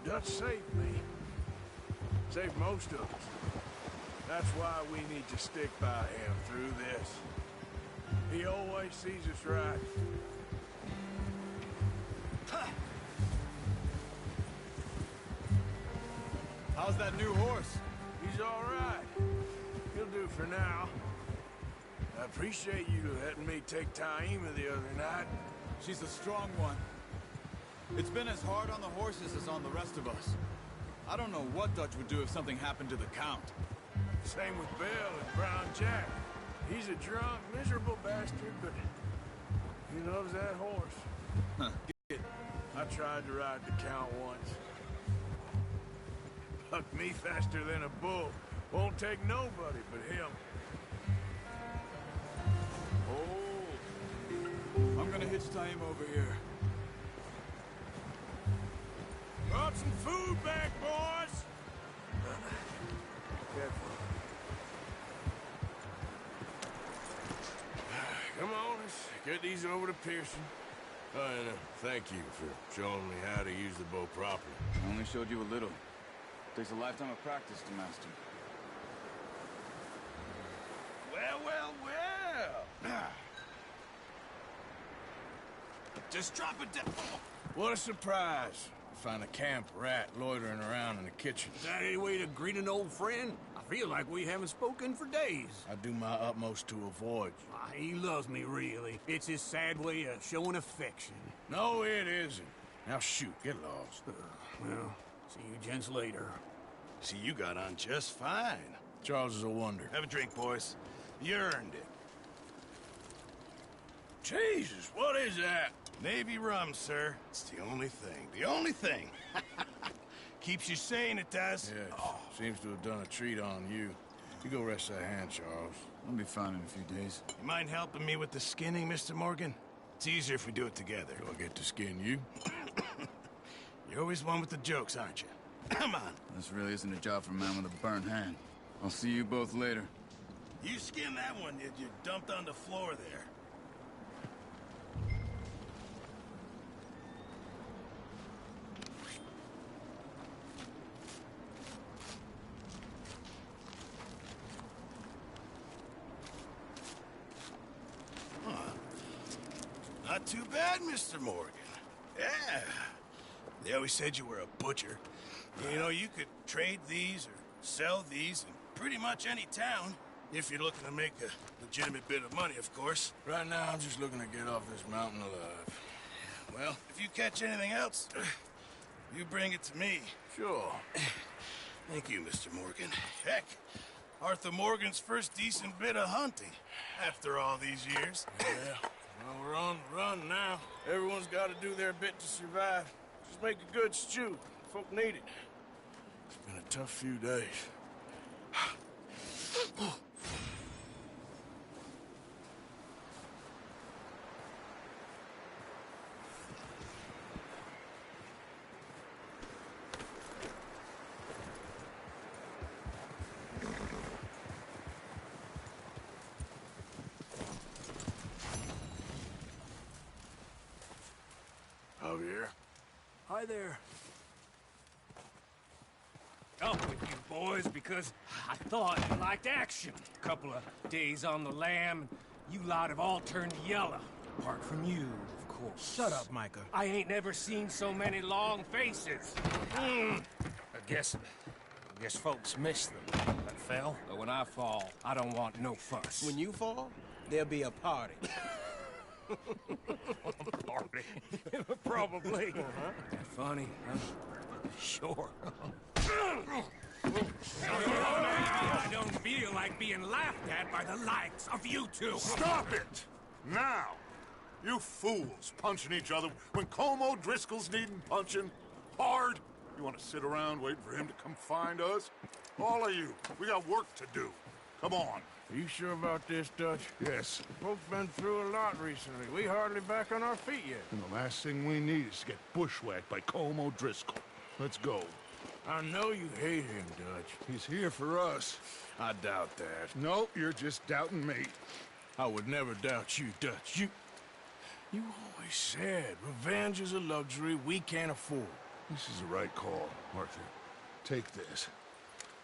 Dutch saved me. Saved most of us. That's why we need to stick by him through this. He always sees us right. How's that new horse? He's all right. He'll do for now. I appreciate you letting me take Taima the other night. She's a strong one. It's been as hard on the horses as on the rest of us. I don't know what Dutch would do if something happened to the Count. Same with Bill and Brown Jack. He's a drunk, miserable bastard, but he loves that horse. I tried to ride the Count once. Bucked me faster than a bull. Won't take nobody but him. Oh. I'm gonna hitch tie him over here. Brought some food back, boys! Careful. Come on, let's get these over to Pearson. Oh, and thank you for showing me how to use the bow properly. I only showed you a little. Takes a lifetime of practice to master. Well. Just drop it down. What a surprise. Find a camp rat loitering around in the kitchen. Is that any way to greet an old friend? I feel like we haven't spoken for days. I do my utmost to avoid you. He loves me, really. It's his sad way of showing affection. No, it isn't. Now shoot, get lost. Well, see you gents later. See, you got on just fine. Charles is a wonder. Have a drink, boys. You earned it. Jesus, what is that? Navy rum, sir. It's the only thing. The only thing. Keeps you sane, it does. Yes, seems to have done a treat on you. You go rest that hand, Charles. I'll be fine in a few days. You mind helping me with the skinning, Mr. Morgan? It's easier if we do it together. Do I get to skin you? You're always one with the jokes, aren't you? Come on. This really isn't a job for a man with a burnt hand. I'll see you both later. You skin that one you dumped on the floor there. Not too bad, Mr. Morgan. Yeah. They always said you were a butcher. You know, you could trade these or sell these in pretty much any town, if you're looking to make a legitimate bit of money, of course. Right now, I'm just looking to get off this mountain alive. Well, if you catch anything else, you bring it to me. Sure. Thank you, Mr. Morgan. Heck, Arthur Morgan's first decent bit of hunting after all these years. Yeah. Well, we're on the run now. Everyone's got to do their bit to survive. Just make a good stew. Folk need it. It's been a tough few days. Javier. Hi there. Up with you boys because I thought you liked action. Couple of days on the lam, you lot have all turned yellow. Apart from you, of course. Shut up, Micah. I ain't never seen so many long faces. I guess folks miss them. That fell. But when I fall, I don't want no fuss. When you fall, there'll be a party. Party. Probably. That funny, huh? Sure. I don't feel like being laughed at by the likes of you two. Stop it! Now! You fools punching each other when Colm O'Driscoll's needing punching. Hard! You want to sit around waiting for him to come find us? All of you, we got work to do. Come on. Are you sure about this, Dutch? Yes. Folks been through a lot recently. We hardly back on our feet yet. And the last thing we need is to get bushwhacked by Colm O'Driscoll. Let's go. I know you hate him, Dutch. He's here for us. I doubt that. No, you're just doubting me. I would never doubt you, Dutch. You always said revenge is a luxury we can't afford. This is the right call, Arthur. Take this.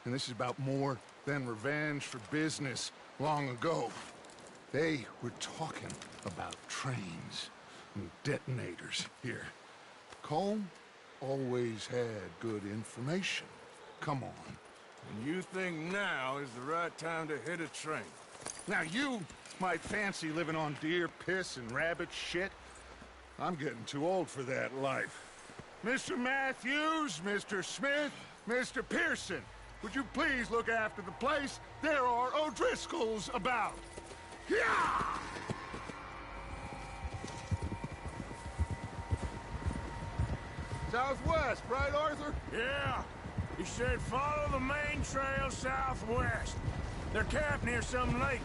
And this is about more than revenge for business long ago. They were talking about trains and detonators here. Colm always had good information. Come on. And you think now is the right time to hit a train? Now you might fancy living on deer piss and rabbit shit. I'm getting too old for that life. Mr. Matthews, Mr. Smith, Mr. Pearson, would you please look after the place? There are O'Driscolls about. Yeah! Southwest, right, Arthur? Yeah. He said follow the main trail southwest. They're camped near some lake.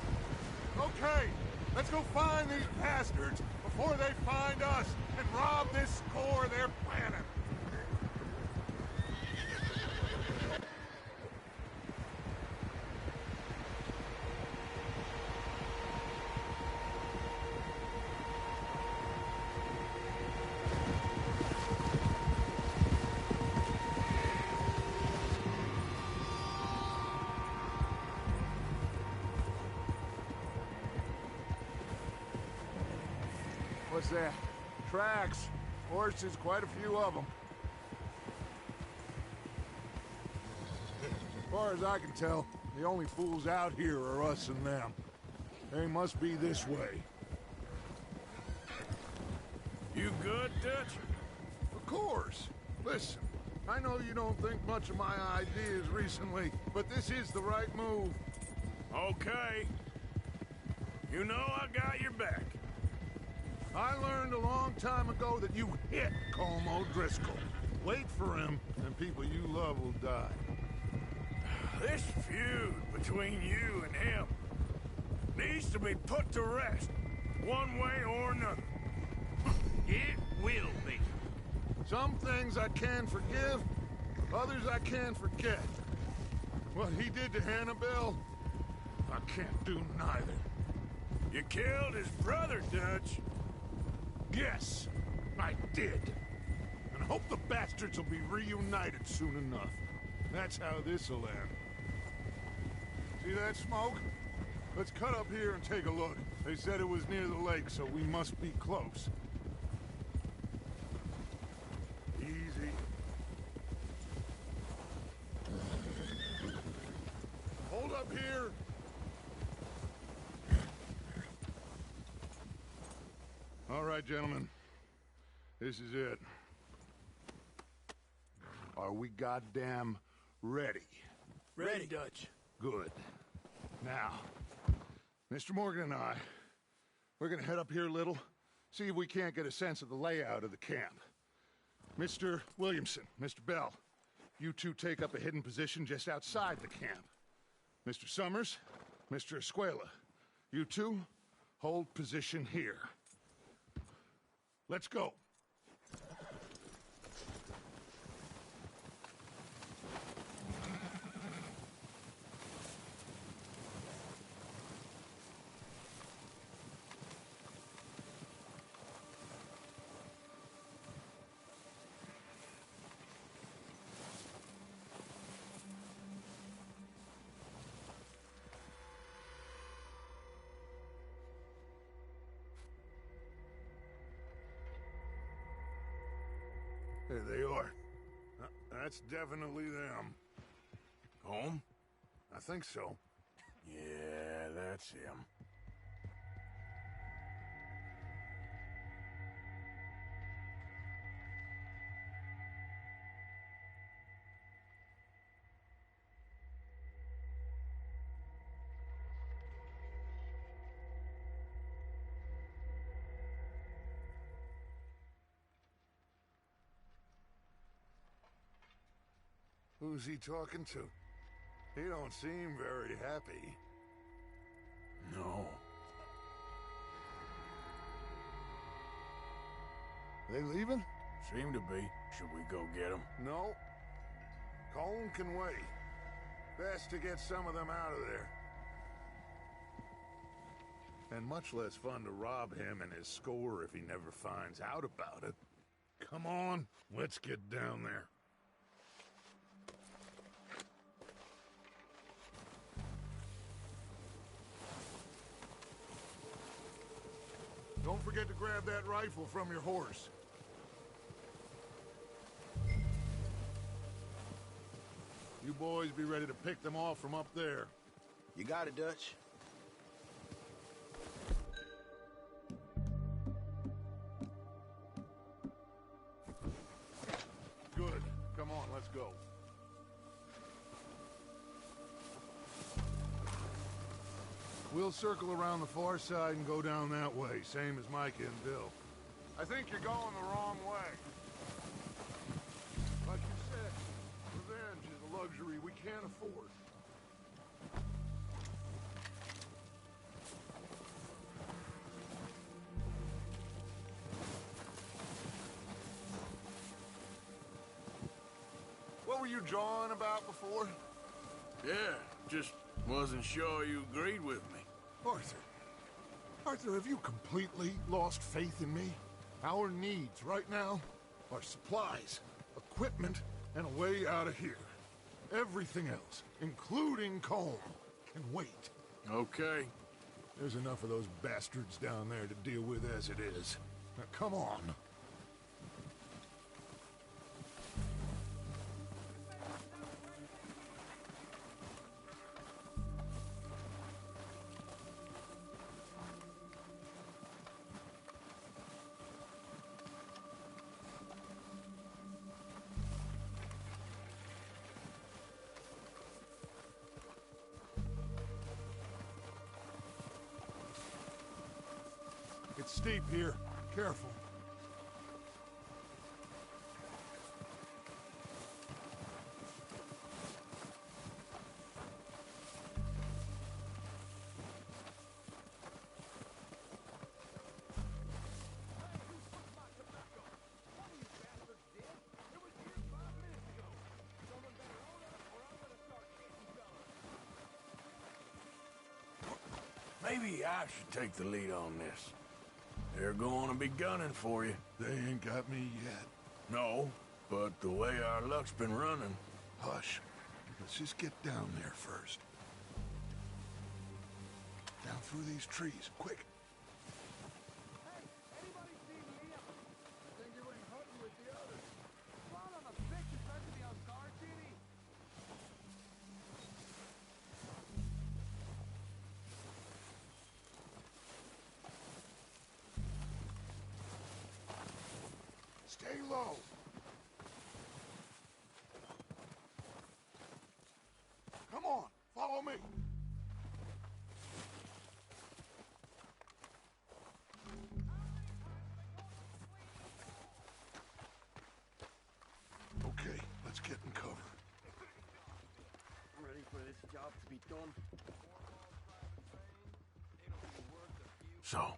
Okay, let's go find these bastards before they find us and rob this score they're planning. What's that? Tracks. Horses, quite a few of them. As far as I can tell, the only fools out here are us and them. They must be this way. You good, Dutch? Of course. Listen, I know you don't think much of my ideas recently, but this is the right move. Okay. You know I got your back. I learned a long time ago that you hit Colm O'Driscoll. Wait for him, and people you love will die. This feud between you and him needs to be put to rest, one way or another. It will be. Some things I can forgive, others I can forget. What he did to Hannibal, I can't do neither. You killed his brother, Dutch. Yes, I did. And I hope the bastards will be reunited soon enough. That's how this'll end. See that smoke? Let's cut up here and take a look. They said it was near the lake, so we must be close. Easy. Hold up here. All right, gentlemen. This is it. Are we goddamn ready? Ready, Dutch. Good. Now, Mr. Morgan and I, we're gonna head up here a little, see if we can't get a sense of the layout of the camp. Mr. Williamson, Mr. Bell, you two take up a hidden position just outside the camp. Mr. Summers, Mr. Escuela, you two hold position here. Let's go. There they are. That's definitely them. Home? I think so. Yeah, that's him. Who's he talking to? He don't seem very happy. No. They leaving? Seem to be. Should we go get them? No. Colm can wait. Best to get some of them out of there. And much less fun to rob him and his score if he never finds out about it. Come on, let's get down there. Don't forget to grab that rifle from your horse. You boys be ready to pick them off from up there. You got it, Dutch. Good. Come on, let's go. We'll circle around the far side and go down that way, same as Micah and Bill. I think you're going the wrong way. we can't afford. What were you drawing about before? Yeah, just wasn't sure you agreed with me. Arthur. Arthur, have you completely lost faith in me? Our needs right now are supplies, equipment, and a way out of here. Everything else, including Colm, can wait. Okay. There's enough of those bastards down there to deal with as it is. Now, come on. It's steep here. Careful. Maybe I should take the lead on this. They're going to be gunning for you. They ain't got me yet. No, but the way our luck's been running... Hush. Let's just get down there first. Down through these trees, quick. Hey, anybody seen Liam? I think he went hunting with the others. Come on a bitch is meant to be on guard duty. Stay low. Come on, follow me. Okay, let's get in cover. I'm ready for this job to be done. So,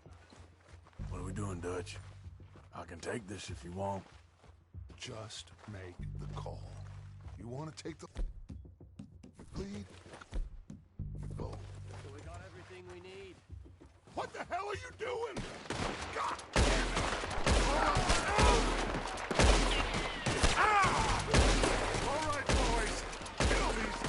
what are we doing, Dutch? I can take this if you want. Just make the call. You want to take the lead? Go. So we got everything we need. What the hell are you doing? God! All right, boys. Kill these.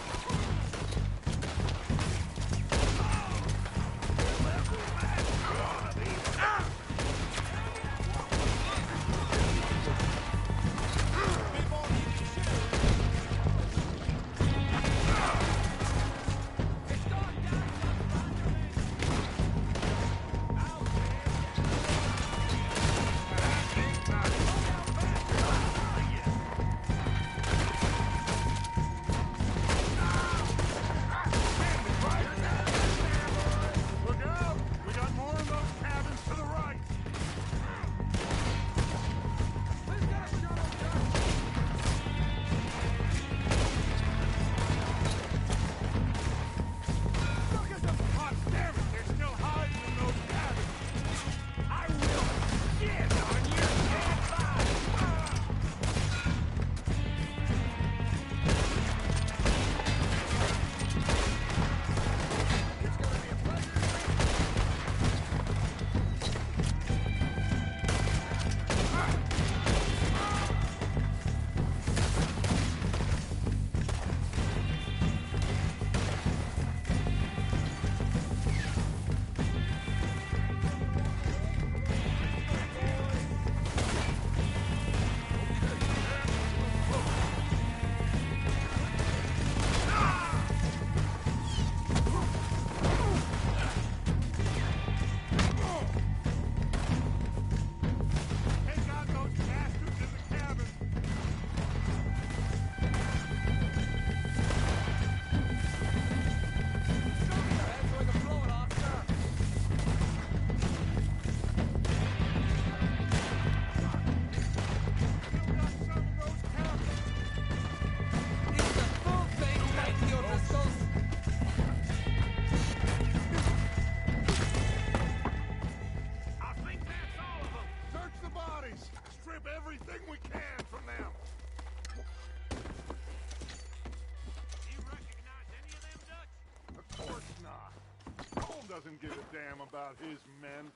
doesn't give a damn about his men.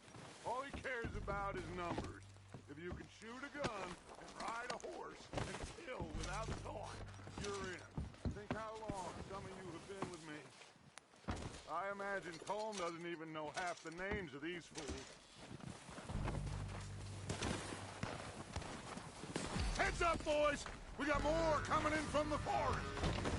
All he cares about is numbers. If you can shoot a gun and ride a horse and kill without thought, you're in. Think how long some of you have been with me. I imagine Colm doesn't even know half the names of these fools. Heads up, boys! We got more coming in from the forest!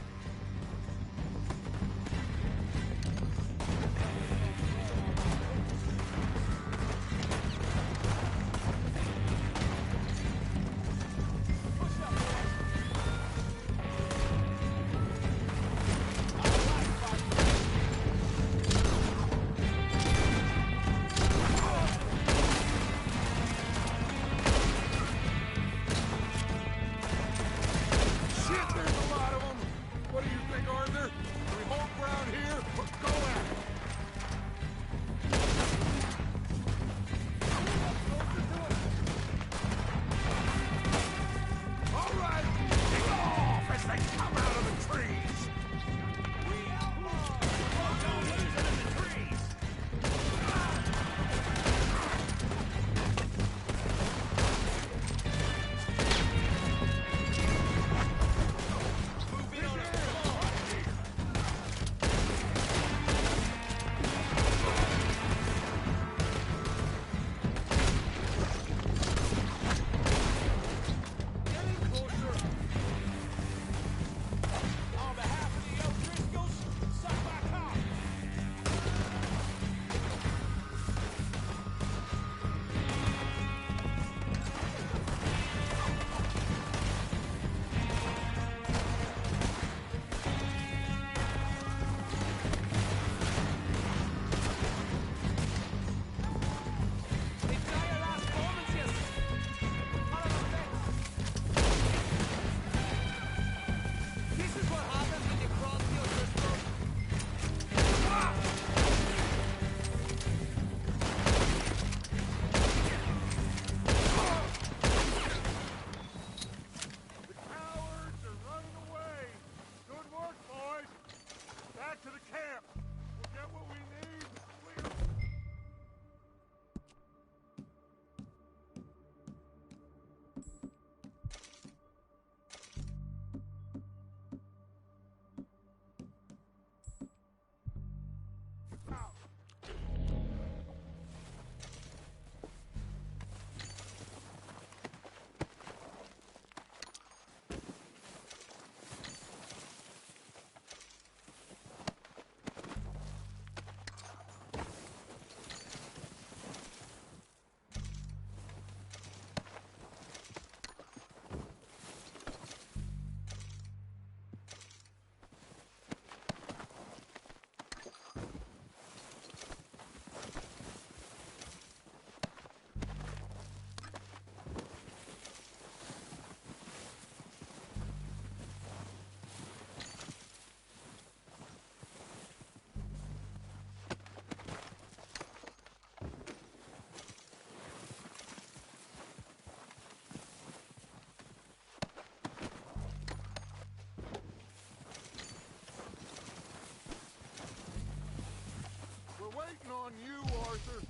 Waiting on you, Arthur.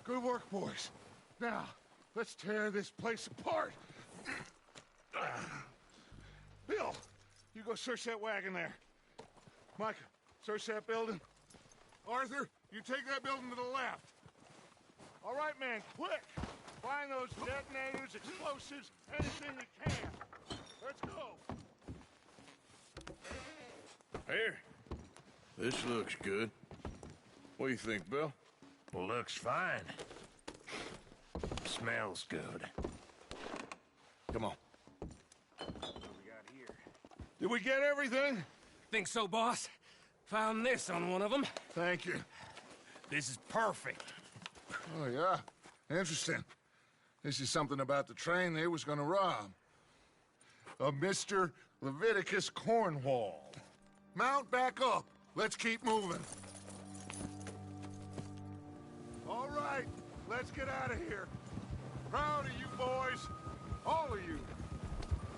Good work, boys. Now, let's tear this place apart. Bill, you go search that wagon there. Micah, search that building. Arthur, you take that building to the left. All right, man, quick. Find those detonators, explosives, anything you can. Let's go. Here. This looks good. What do you think, Bill? Looks fine. Smells good. Come on. What do we got here? Did we get everything? Think so, boss? Found this on one of them. Thank you. This is perfect. Oh, yeah? Interesting. This is something about the train they was gonna rob. A Mr. Leviticus Cornwall. Mount back up. Let's keep moving. All right, let's get out of here. Proud of you boys. All of you.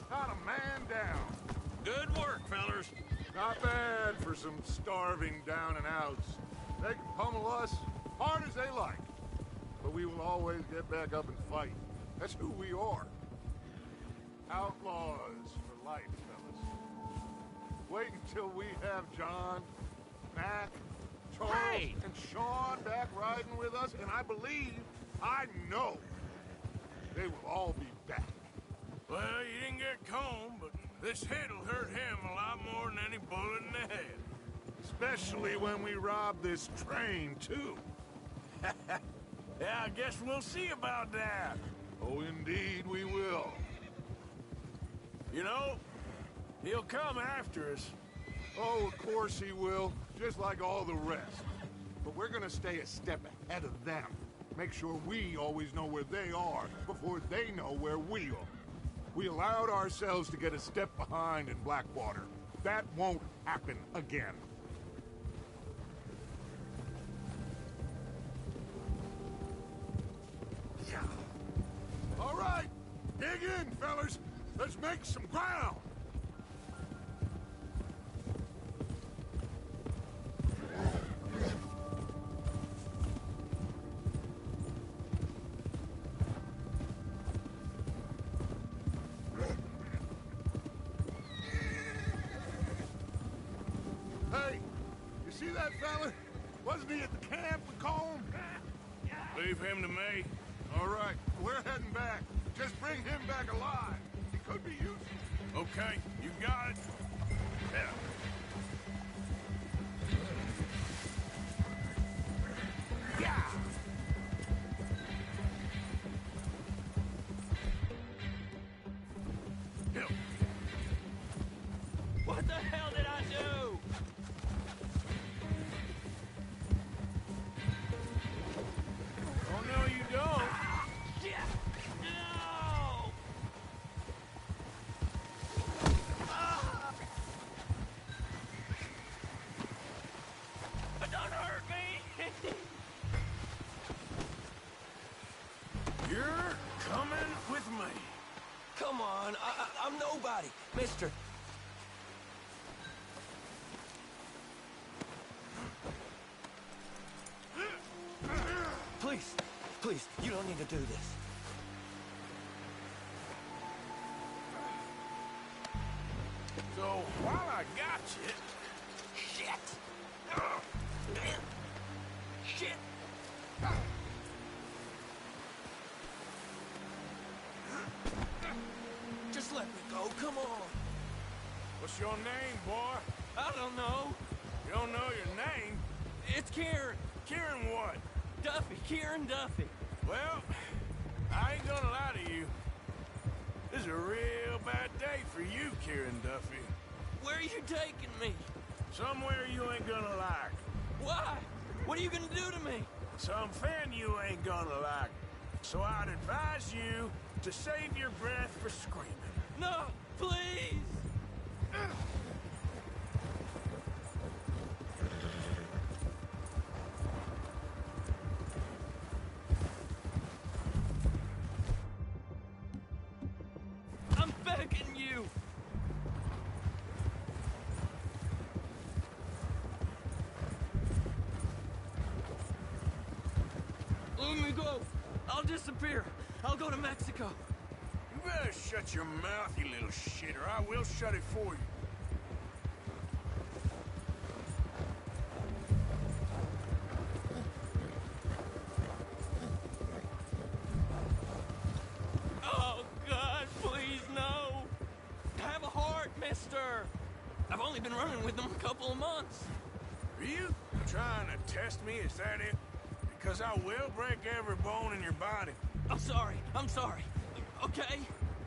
Not a man down. Good work, fellers. Not bad for some starving down and outs. They can pummel us hard as they like. But we will always get back up and fight. That's who we are. Outlaws for life, fellas. Wait until we have John, Mac, Charles, and Sean back riding with us, and I know, they will all be back. Well, you didn't get Combe, but this hit'll hurt him a lot more than any bullet in the head. Especially when we rob this train, too. Yeah, I guess we'll see about that. Oh, indeed we will. You know, he'll come after us. Oh, of course he will, just like all the rest. But we're gonna stay a step ahead of them. Make sure we always know where they are before they know where we are. We allowed ourselves to get a step behind in Blackwater. That won't happen again. Yeah. All right, dig in, fellas. Let's make some ground. Hey, you see that fella? Wasn't he at the camp with Colm? Leave him to me. All right, we're heading back. Just bring him back alive. He could be useful. Okay, you got it. Yeah. Yeah! What the hell did I do? Oh, no, you don't. Shit! No! Don't hurt me! You're coming with me. Come on, I'm nobody, mister. Please, please, you don't need to do this. So, while I got you... Shit! Shit! Just let me go, come on. What's your name, boy? I don't know. You don't know your name? It's Kieran. Kieran what? Duffy, Kieran Duffy. Well, I ain't gonna lie to you. This is a real bad day for you, Kieran Duffy. Where are you taking me? Somewhere you ain't gonna like. Why? What are you gonna do to me? Something you ain't gonna like. So I'd advise you to save your breath for screaming. No, please! I'm begging you! Let me go! I'll disappear! I'll go to Mexico! You better shut your mouth, you little shit, or I will shut it for you. Oh, God, please, no! Have a heart, mister! I've only been running with them a couple of months. Are you trying to test me? Is that it? Because I will break every bone in your body. I'm sorry. Okay?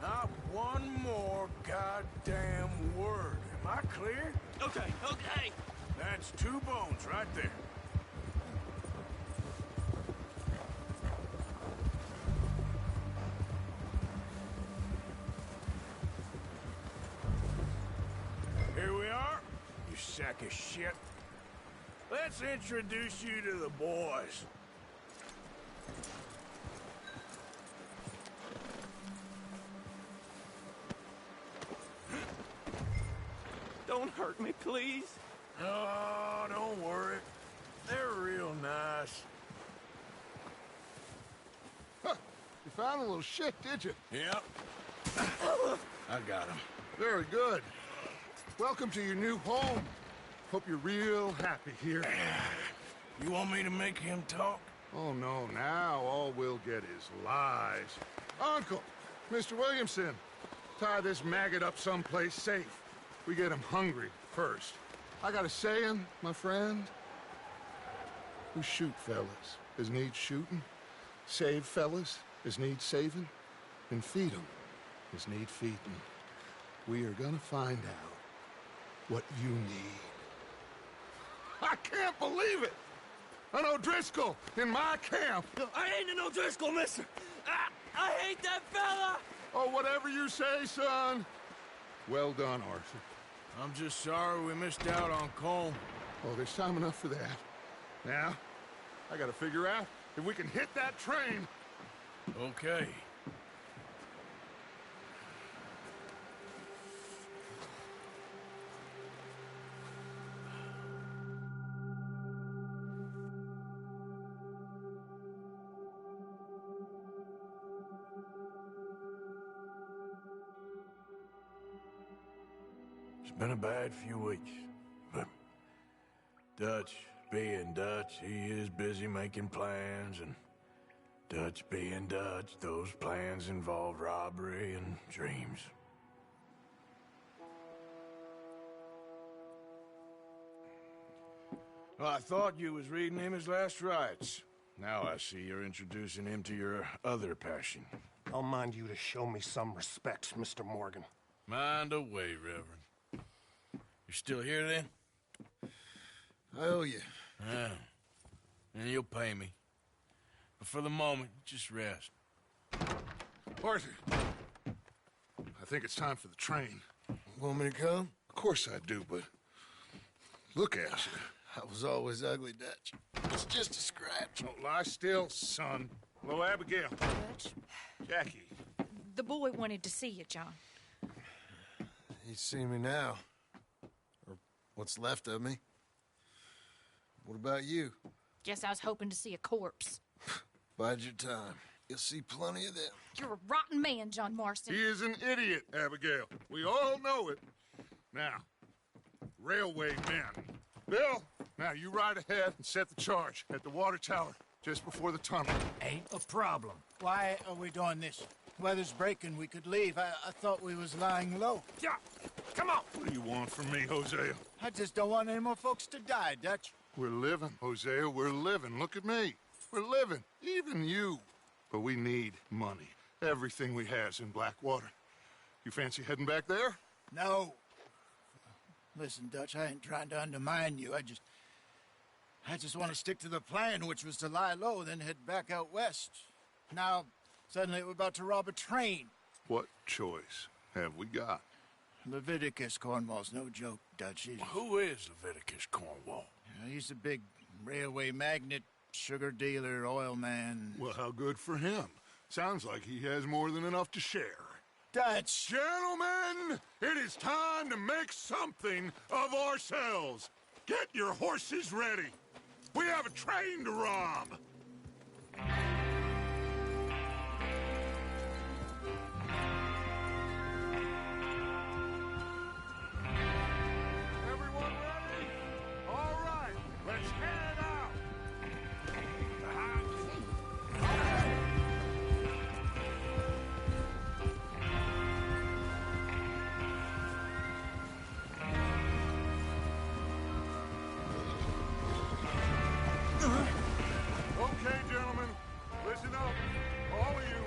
Not one more goddamn word. Am I clear? Okay. That's 2 bones right there. Here we are, you sack of shit. Let's introduce you to the boys. Don't hurt me, please. Oh, don't worry. They're real nice. Huh. You found a little shit, did you? Yep. I got him. Very good. Welcome to your new home. Hope you're real happy here. You want me to make him talk? Oh, no. Now all we'll get is lies. Uncle, Mr. Williamson, tie this maggot up someplace safe. We get him hungry first. I got a saying, my friend. We shoot fellas as need shooting, save fellas as need saving, and feed 'em as need feeding. We are gonna find out what you need. I can't believe it! An O'Driscoll in my camp! I ain't an O'Driscoll, mister! I hate that fella! Oh, whatever you say, son. Well done, Arthur. I'm just sorry we missed out on Colm. Oh, there's time enough for that. Now, I gotta figure out if we can hit that train. Okay. It's been a bad few weeks, but Dutch being Dutch, he is busy making plans, and Dutch being Dutch, those plans involve robbery and dreams. Well, I thought you was reading him his last rites. Now I see you're introducing him to your other passion. I'll mind you to show me some respect, Mr. Morgan. Mind away, Reverend. You still here, then? I owe you. Yeah. And you'll pay me. But for the moment, just rest. Arthur, I think it's time for the train. Want me to come? Of course I do, but look at you. I was always ugly, Dutch. It's just a scratch. Don't lie still, son. Hello, Abigail. Dutch, Jackie. the boy wanted to see you, John. He's seen me now. Or what's left of me. What about you? Guess I was hoping to see a corpse. Bide your time. You'll see plenty of them. You're a rotten man, John Marston. He is an idiot, Abigail. We all know it. Now, railway men. Bill, now you ride ahead and set the charge at the water tower just before the tunnel. Ain't a problem. Why are we doing this? Weather's breaking. We could leave. I thought we was lying low. Yeah, come on. What do you want from me, Hosea? I just don't want any more folks to die, Dutch. We're living, Hosea. We're living. Look at me. We're living. Even you. But we need money. Everything we has in Blackwater. You fancy heading back there? No. Listen, Dutch, I ain't trying to undermine you. I just want to stick to the plan, which was to lie low, then head back out west. Now, suddenly we're about to rob a train. What choice have we got? Leviticus Cornwall's no joke, Dutch. Who is Leviticus Cornwall? He's a big railway magnate, sugar dealer, oil man. Well, how good for him. Sounds like he has more than enough to share. Dutch! Gentlemen, it is time to make something of ourselves. Get your horses ready. We have a train to rob. Everyone ready? All right, let's head out. Okay, gentlemen, listen up, all of you.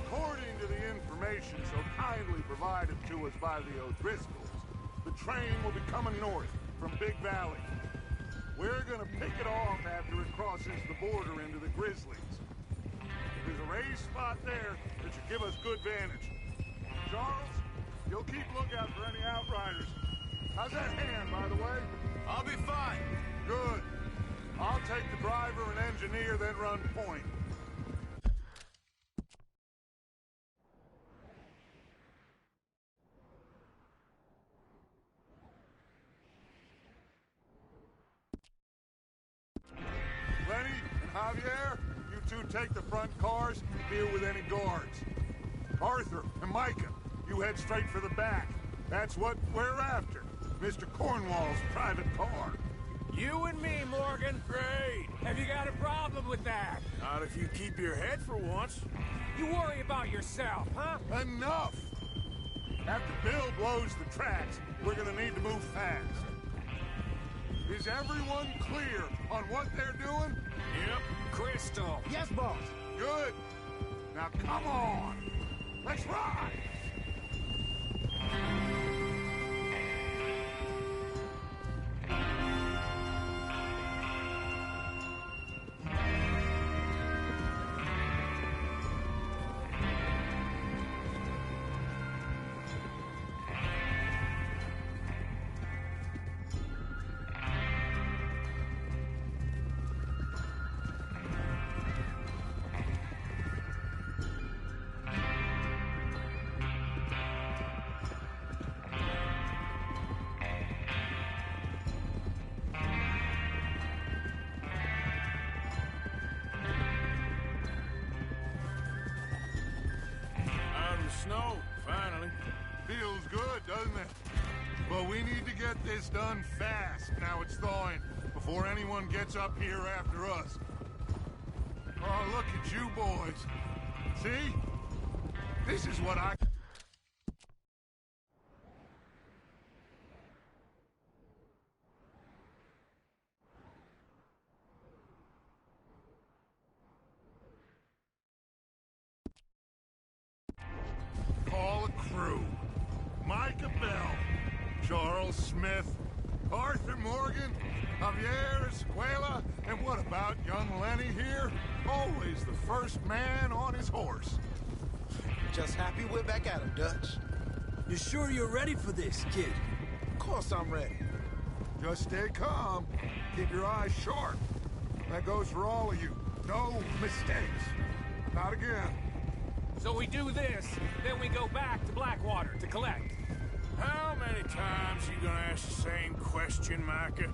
According to the information so kindly provided to us by the O'Driscolls, the train will be coming north from Big Valley. We're gonna pick it off after it crosses the border into the Grizzlies. There's a raised spot there that should give us good vantage. Charles, you'll keep lookout for any outriders. How's that hand, by the way? I'll be fine. Good. I'll take the driver and engineer, then run point. Javier, you two take the front cars, deal with any guards. Arthur and Micah, you head straight for the back. That's what we're after. Mr. Cornwall's private car. You and me, Morgan. Great. Have you got a problem with that? Not if you keep your head for once. You worry about yourself, huh? Enough! After Bill blows the tracks, we're gonna need to move fast. Is everyone clear on what they're doing? Yep. Crystal. Yes, boss. Good. Now come on. Let's ride! Snow, finally. Feels good, doesn't it? But we need to get this done fast, now it's thawing, before anyone gets up here after us. Oh, look at you boys. See? This is what I... Call a crew. Micah Bell, Charles Smith, Arthur Morgan, Javier Escuela, and what about young Lenny here? Always the first man on his horse. Just happy we're back at him, Dutch. You sure you're ready for this, kid? Of course I'm ready. Just stay calm. Keep your eyes sharp. That goes for all of you. No mistakes. Not again. So we do this, then we go back to Blackwater to collect. How many times you gonna ask the same question, Micah?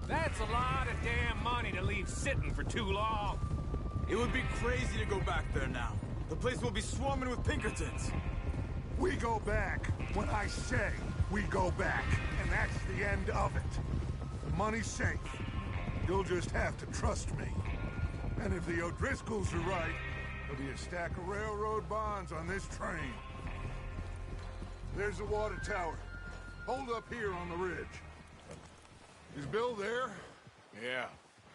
That's a lot of damn money to leave sitting for too long. It would be crazy to go back there now. The place will be swarming with Pinkertons. We go back when I say we go back, and that's the end of it. The money's safe. You'll just have to trust me. And if the O'Driscolls are right, there'll be a stack of railroad bonds on this train. There's the water tower. Hold up here on the ridge. Is Bill there? Yeah.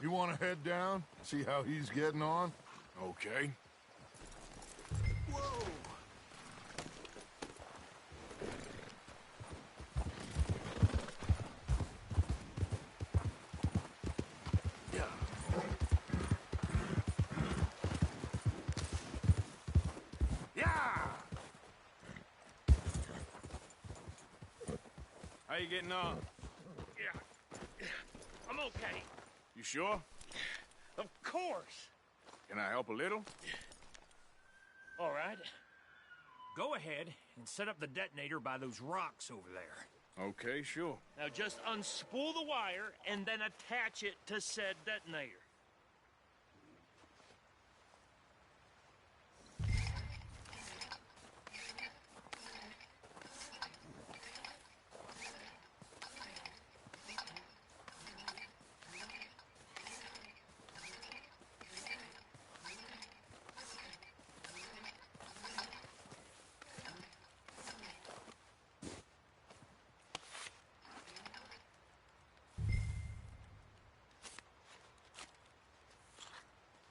You want to head down, see how he's getting on? Okay. Whoa! How you getting on? Yeah. I'm okay. You sure? Of course. Can I help a little? All right. Go ahead and set up the detonator by those rocks over there. Okay, sure. Now just unspool the wire and then attach it to said detonator.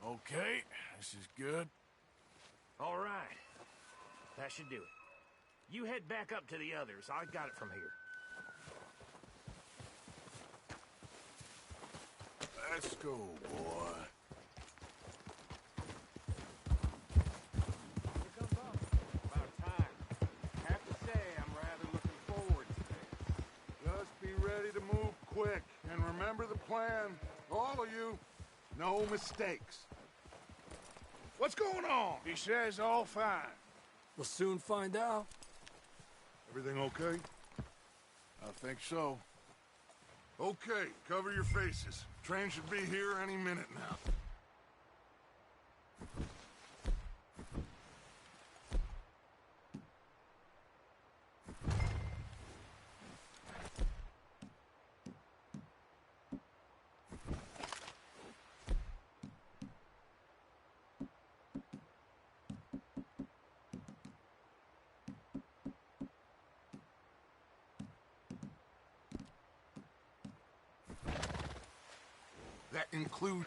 Okay, this is good. All right. That should do it. You head back up to the others. I got it from here. Let's go, boy. Here comes up. About time. Have to say, I'm rather looking forward to this. Just be ready to move quick. And remember the plan. All of you, no mistakes. What's going on? He says all fine. We'll soon find out. Everything okay? I think so. Okay, cover your faces. Train should be here any minute now. include...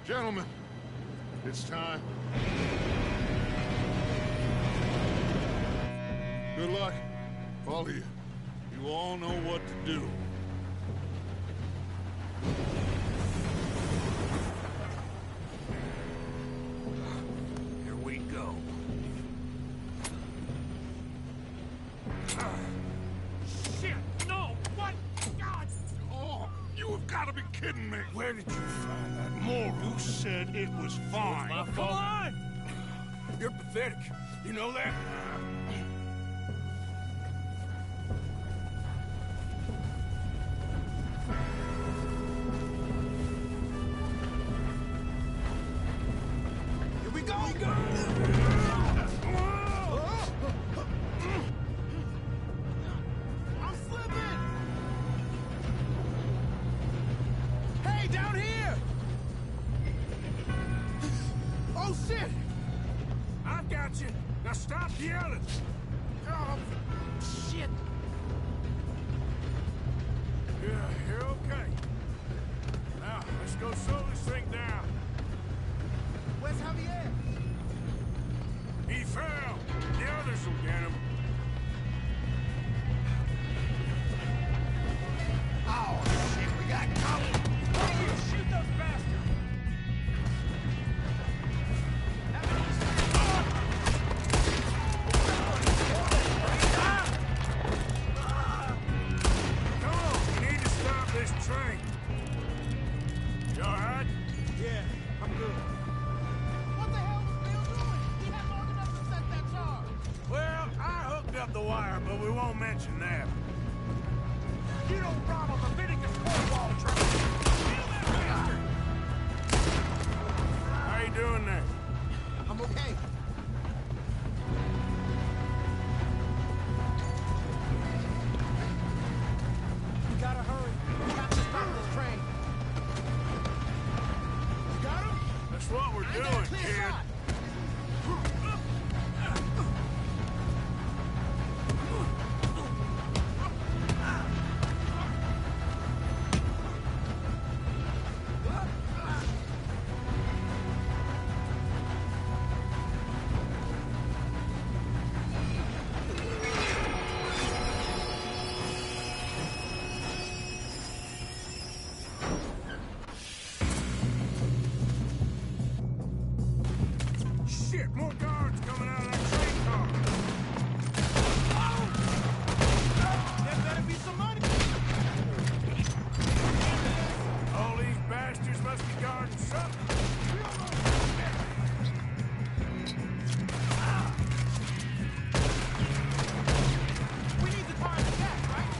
Gentlemen, it's time. Good luck, all of you. You all know what to do. Here we go. Shit! No! What? God! Oh, you have got to be kidding me. Where did you find that moral? You said it was fine. My fault. Come on! You're pathetic. You know that? Here we go! I'm slipping! Hey, down here! Oh, shit! I've got you. Now stop yelling. Oh, shit! Yeah, you're okay. Now, let's go slow this thing down. Where's Javier? He fell. The others will get him. Oh, shit, we got caught! Hey, you shoot those bastards! Come on, we need to stop this train. You all right? Yeah, I'm good. What the hell was Bill doing? He had long enough to set that charge. Well, I hooked up the wire, but we won't mention that. You don't rob a Leviticus four-wall train! Kill that bastard! How you doing there? I'm okay. We gotta hurry. We have to stop this train. You got him? That's what we're doing, kid. Shit, more guards coming out of that train car. There better be some money. All these bastards must be guarding something. We need to try and attack, right?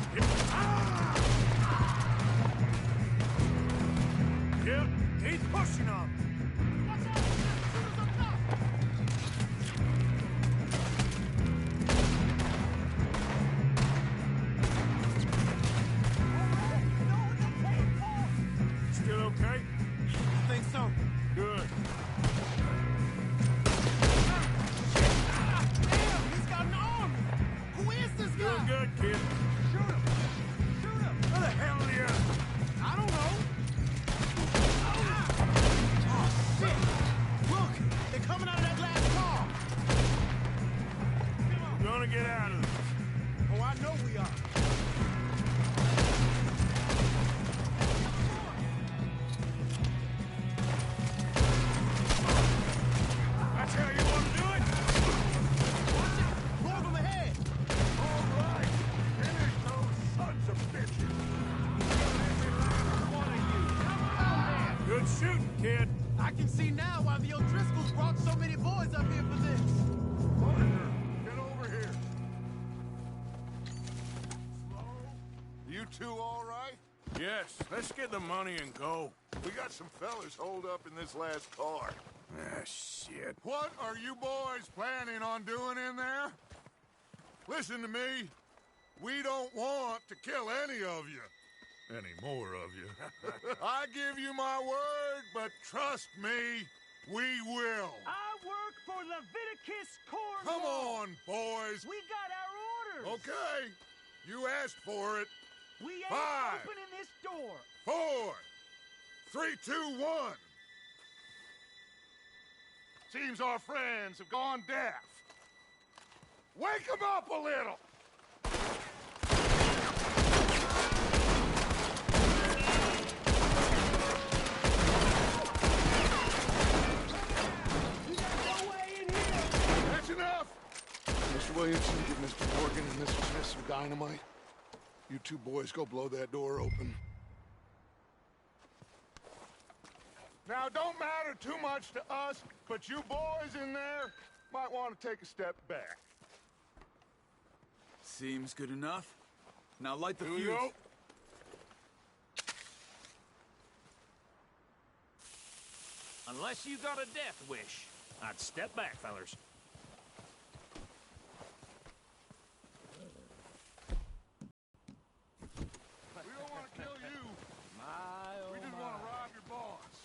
Yep, he's pushing on me. Watch out! Shoot us up top! Still okay? I think so. Good. Damn, he's got an army! Who is this guy? Doing good, kid. Shoot him! Shoot him! Where the hell are you? I don't know. Oh, shit! Look! They're coming out of that last car! We're gonna get out of this. Oh, I know we are. That's how you want to do it? Watch out! More of them ahead! All right. Finish those sons of bitches. Good shooting, kid. I can see now why the O'Driscolls brought so many boys up here for this. Partner, get over here. Slow. You two all right? Yes, let's get the money and go. We got some fellas holed up in this last car. Ah, shit. What are you boys planning on doing in there? Listen to me. We don't want to kill any of you. Any more of you. I give you my word, but trust me, we will. I work for Leviticus Corps. Come on, boys. We got our Okay. You asked for it. We ain't 5, opening this door. 4, 3, 2, 1. Seems our friends have gone deaf. Wake them up a little! That's enough! Mr. Williamson, give Mr. Morgan and Mr. Smith some dynamite. You two boys go blow that door open. Now, don't matter too much to us, but you boys in there might want to take a step back. Seems good enough. Now light the Here we fuse. go. Unless you got a death wish, I'd step back, fellers. We don't want to kill you. We just want to rob your boss.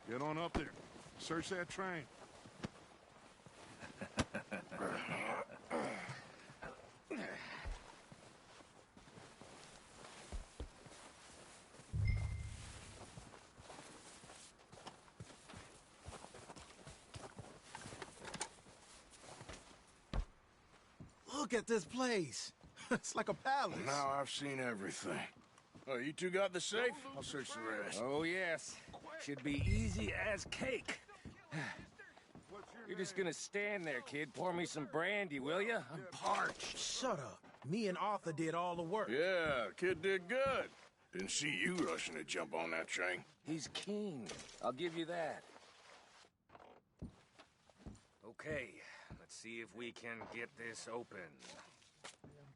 Get on up there. Search that train. Look at this place. It's like a palace. Now I've seen everything. Oh, you two got the safe? I'll search the rest. Oh, yes. Should be easy as cake. You're just gonna stand there, kid. Pour me some brandy, will you? I'm parched. Shut up. Me and Arthur did all the work. Yeah, kid did good. Didn't see you rushing to jump on that train. He's keen. I'll give you that. Okay, let's see if we can get this open.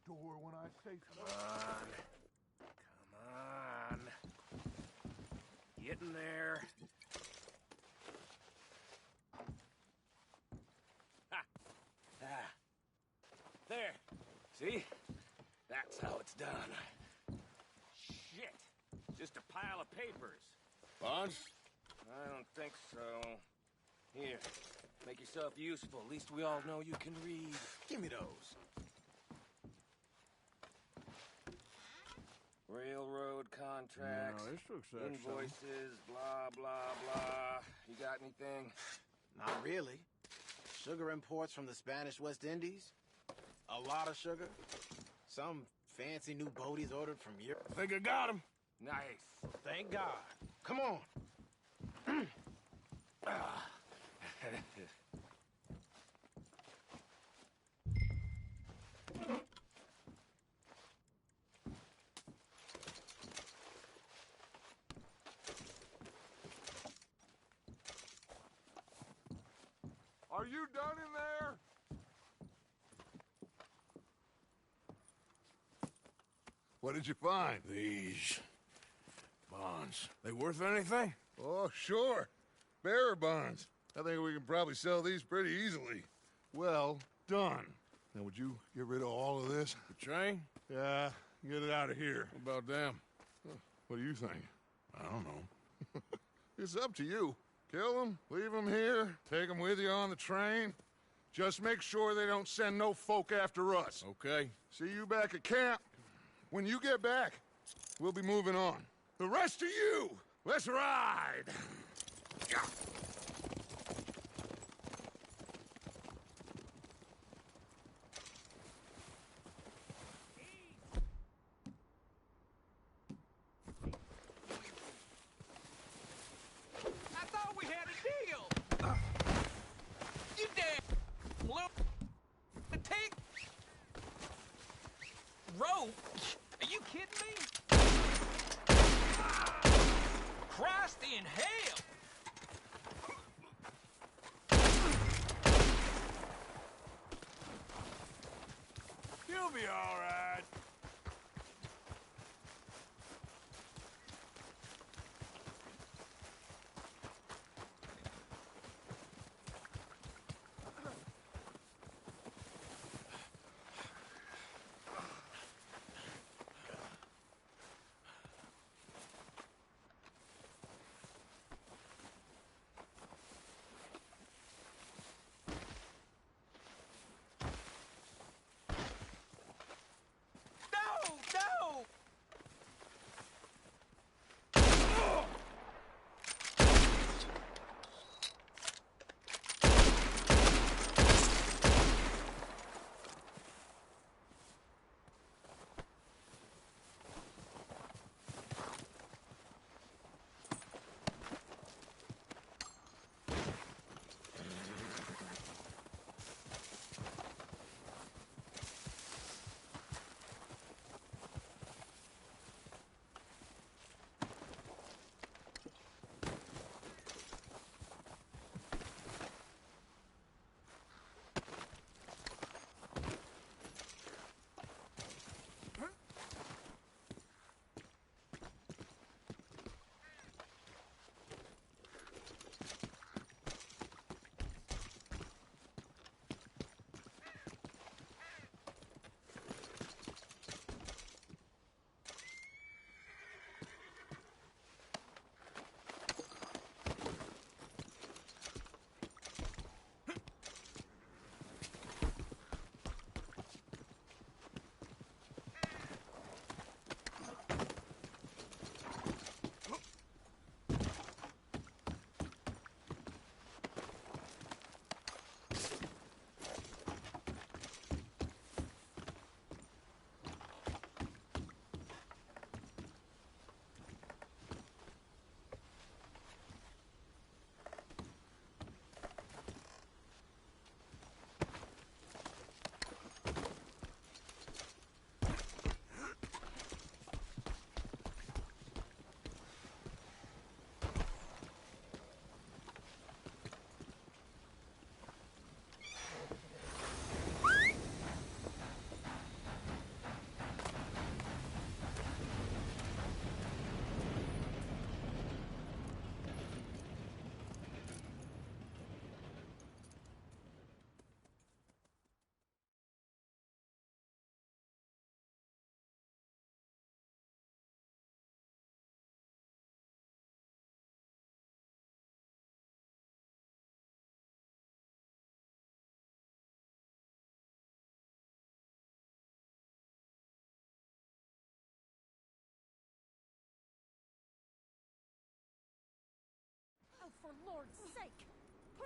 Door when I say so. Come on. Get in there. Ha! Ah. There. See? That's how it's done. Shit. Just a pile of papers. Bonds? I don't think so. Here. Make yourself useful. At least we all know you can read. Give me those. Railroad contracts, No, this looks like invoices, blah, blah, blah. You got anything? Not really. Sugar imports from the Spanish West Indies. A lot of sugar. Some fancy new boat he's ordered from Europe. I think I got him. Nice. Thank God. Come on. Are you done in there? What did you find? These bonds. They worth anything? Oh, sure. Bearer bonds. I think we can probably sell these pretty easily. Well done. Now, would you get rid of all of this? The train? Yeah, get it out of here. What about them? What do you think? I don't know. It's up to you. Kill them, leave them here, take them with you on the train. Just make sure they don't send no folk after us. Okay. See you back at camp. When you get back, we'll be moving on. The rest of you, let's ride! I thought we had a deal. You damn little take rope. Are you kidding me? Christ in hell! You'll be all right.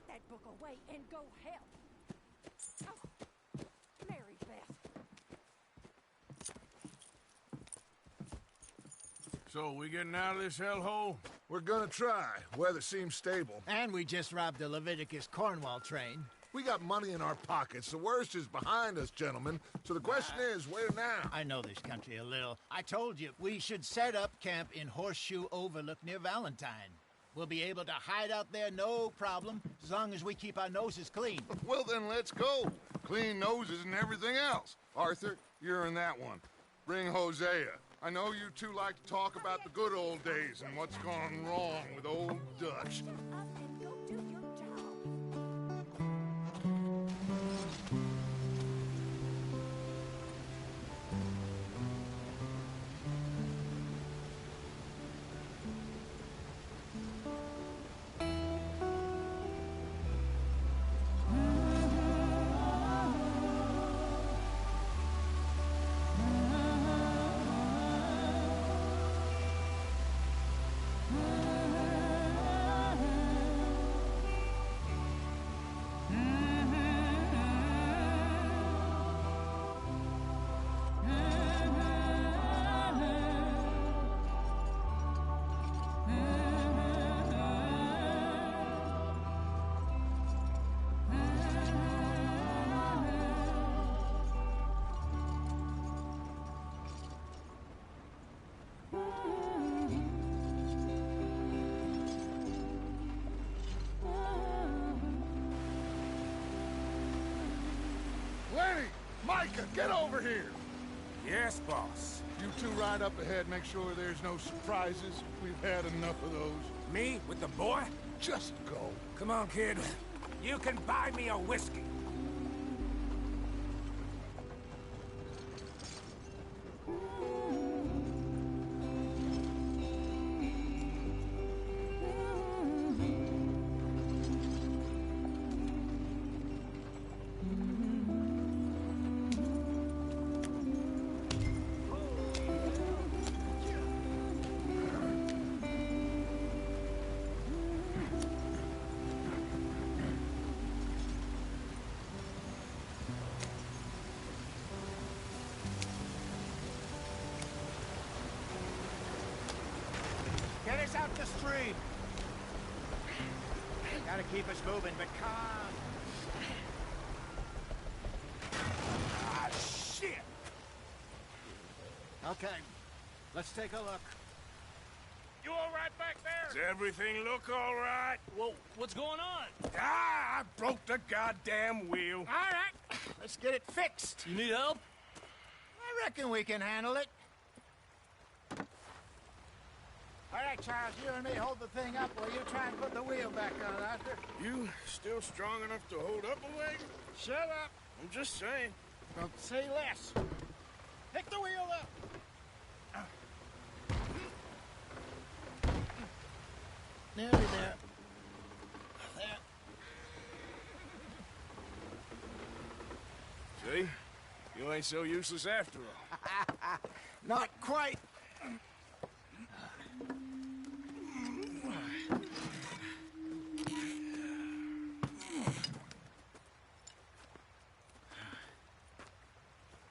that book away and go help. Oh, Mary Beth. So, we getting out of this hellhole? We're gonna try. Weather seems stable. And we just robbed the Leviticus Cornwall train. We got money in our pockets. The worst is behind us, gentlemen. So the question is, where now? I know this country a little. I told you, we should set up camp in Horseshoe Overlook near Valentine. We'll be able to hide out there, no problem, as long as we keep our noses clean. Well, then let's go. Clean noses and everything else. Arthur, you're in that one. Bring Hosea. I know you two like to talk about the good old days and what's gone wrong with old Dutch. Lenny! Micah, get over here! Yes, boss. You two ride up ahead, make sure there's no surprises. We've had enough of those. Me with the boy? Just go. Come on, kid. You can buy me a whiskey. Get us out the stream. Gotta keep us moving, but calm. Ah, shit! Okay, let's take a look. You all right back there? Does everything look all right? Whoa, what's going on? Ah, I broke the goddamn wheel. All right, let's get it fixed. You need help? I reckon we can handle it. All right, Charles, you and me hold the thing up while you try and put the wheel back on, Arthur. You still strong enough to hold up a wagon? Shut up. I'm just saying. Don't say less. Pick the wheel up. Nearly there. See? You ain't so useless after all. Not quite.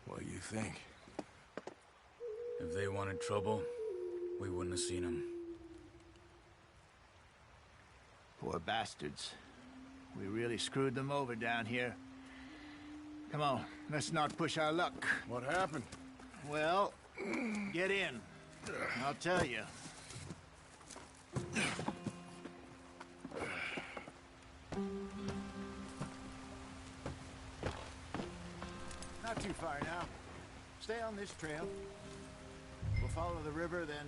What do you think? If they wanted trouble, we wouldn't have seen them. Poor bastards. We really screwed them over down here. Come on, let's not push our luck. What happened? Well, get in. I'll tell you. Not too far now. Stay on this trail. We'll follow the river, then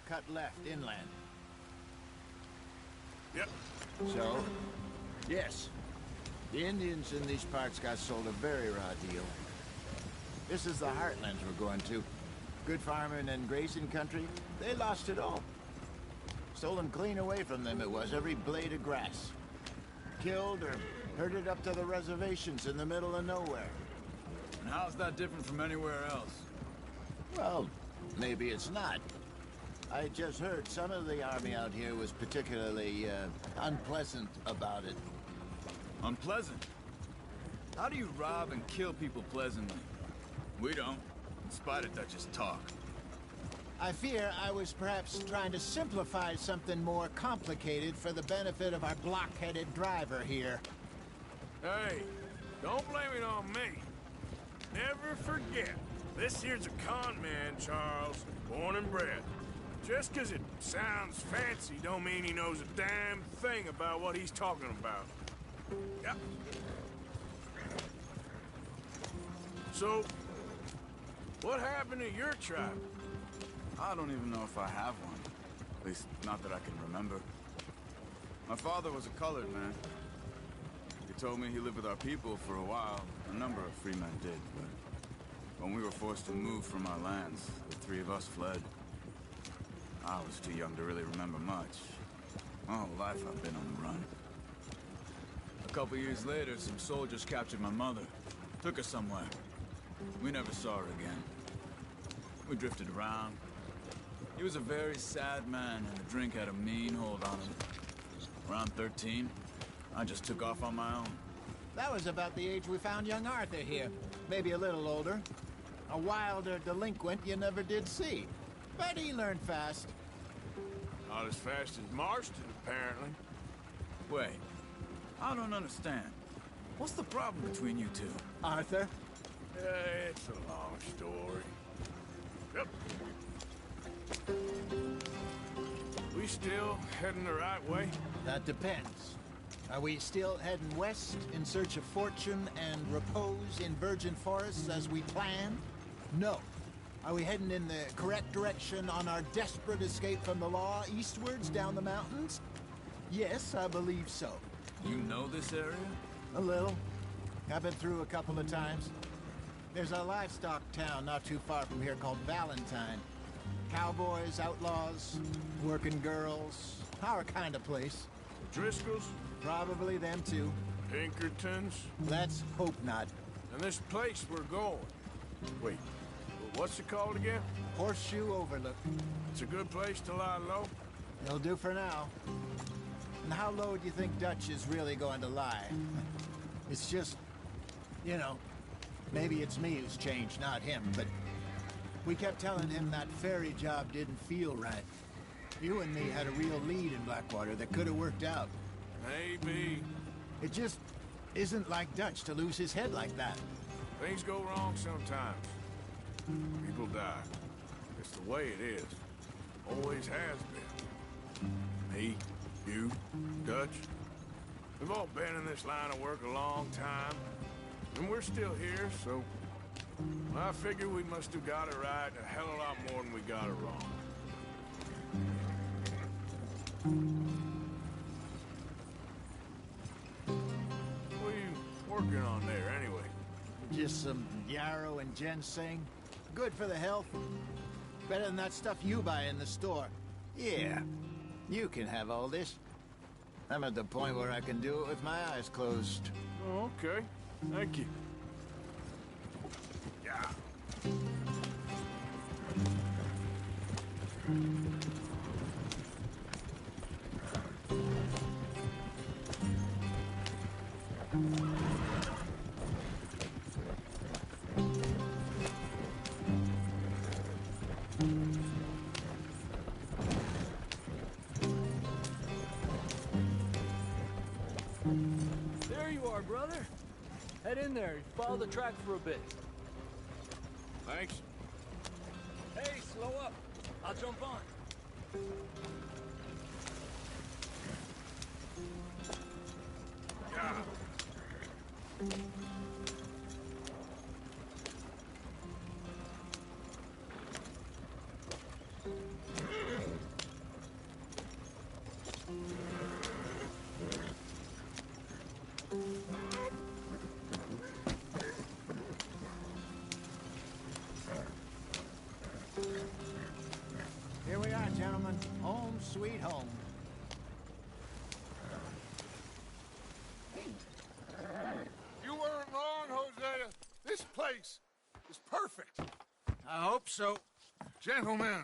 cut left inland. Yep. So, yes, the Indians in these parts got sold a very raw deal. This is the heartlands we're going to. Good farming and grazing country, they lost it all. Stolen clean away from them it was, every blade of grass. Killed or herded up to the reservations in the middle of nowhere. And how's that different from anywhere else? Well, maybe it's not. I just heard some of the army out here was particularly unpleasant about it. Unpleasant? How do you rob and kill people pleasantly? We don't, in spite of Dutch's talk. I fear I was perhaps trying to simplify something more complicated for the benefit of our block-headed driver here. Hey, don't blame it on me. Never forget, this here's a con man, Charles, born and bred. Just 'cause it sounds fancy don't mean he knows a damn thing about what he's talking about. Yep. So, what happened to your tribe? I don't even know if I have one. At least, not that I can remember. My father was a colored man. He told me he lived with our people for a while. A number of free men did, but when we were forced to move from our lands, the three of us fled. I was too young to really remember much. My whole life I've been on the run. A couple years later, some soldiers captured my mother. Took her somewhere. We never saw her again. We drifted around. He was a very sad man, and the drink had a mean hold on him. Around 13, I just took off on my own. That was about the age we found young Arthur here. Maybe a little older. A wilder delinquent you never did see. But he learned fast. Not as fast as Marston, apparently. Wait, I don't understand. What's the problem between you two? Arthur? It's a long story. Yep. We still heading the right way? That depends. Are we still heading west in search of fortune and repose in virgin forests as we planned? No. Are we heading in the correct direction on our desperate escape from the law eastwards down the mountains? Yes, I believe so. You know this area? A little. I've been through a couple of times. There's a livestock town not too far from here called Valentine. Cowboys, outlaws, working girls, our kind of place. Driscolls? Probably them too. Pinkertons? Let's hope not. And this place we're going. Wait, what's it called again? Horseshoe Overlook. It's a good place to lie low? It'll do for now. And how low do you think Dutch is really going to lie? It's just, you know, maybe it's me who's changed, not him, but we kept telling him that ferry job didn't feel right. You and me had a real lead in Blackwater that could have worked out. Maybe. It just isn't like Dutch to lose his head like that. Things go wrong sometimes. People die. It's the way it is. Always has been. Me, you, Dutch. We've all been in this line of work a long time. And we're still here, so I figure we must have got it right a hell of a lot more than we got it wrong. What are you working on there, anyway? Just some yarrow and ginseng. Good for the health. Better than that stuff you buy in the store. Yeah, you can have all this. I'm at the point where I can do it with my eyes closed. Oh, okay. Thank you. Yeah. There you are, brother. Head in there. Follow the track for a bit. Thanks. Hey, slow up. I'll jump on. Yeah. Here we are, gentlemen. Home sweet home. You weren't wrong, Hosea. This place is perfect. I hope so. Gentlemen,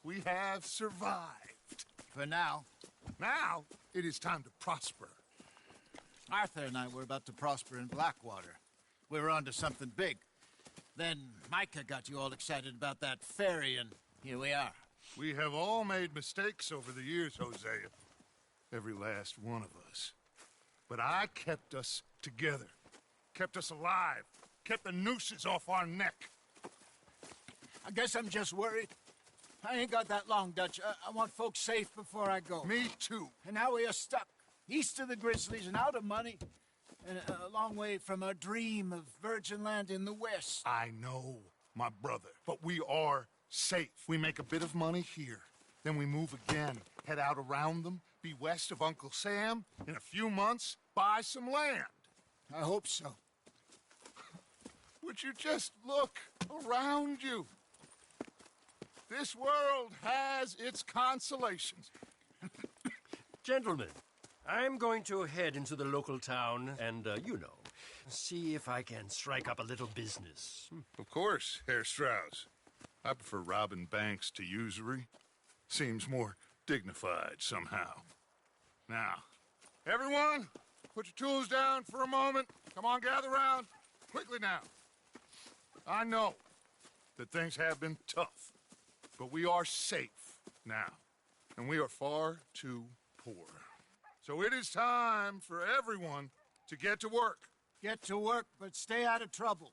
we have survived. For now. Now, it is time to prosper. Arthur and I were about to prosper in Blackwater. We were onto something big. Then Micah got you all excited about that ferry, and here we are. We have all made mistakes over the years, Hosea. Every last one of us. But I kept us together. Kept us alive. Kept the nooses off our neck. I guess I'm just worried. I ain't got that long, Dutch. I want folks safe before I go. Me too. And now we are stuck, east of the Grizzlies and out of money, and a long way from our dream of virgin land in the west. I know, my brother, but we are safe. We make a bit of money here, then we move again, head out around them, be west of Uncle Sam, in a few months, buy some land. I hope so. Would you just look around you? This world has its consolations. Gentlemen, I'm going to head into the local town and, see if I can strike up a little business. Of course, Herr Strauss. I prefer robbing banks to usury. Seems more dignified somehow. Now, everyone, put your tools down for a moment. Come on, gather round. Quickly now. I know that things have been tough, but we are safe now, and we are far too poor. So it is time for everyone to get to work. Get to work, but stay out of trouble.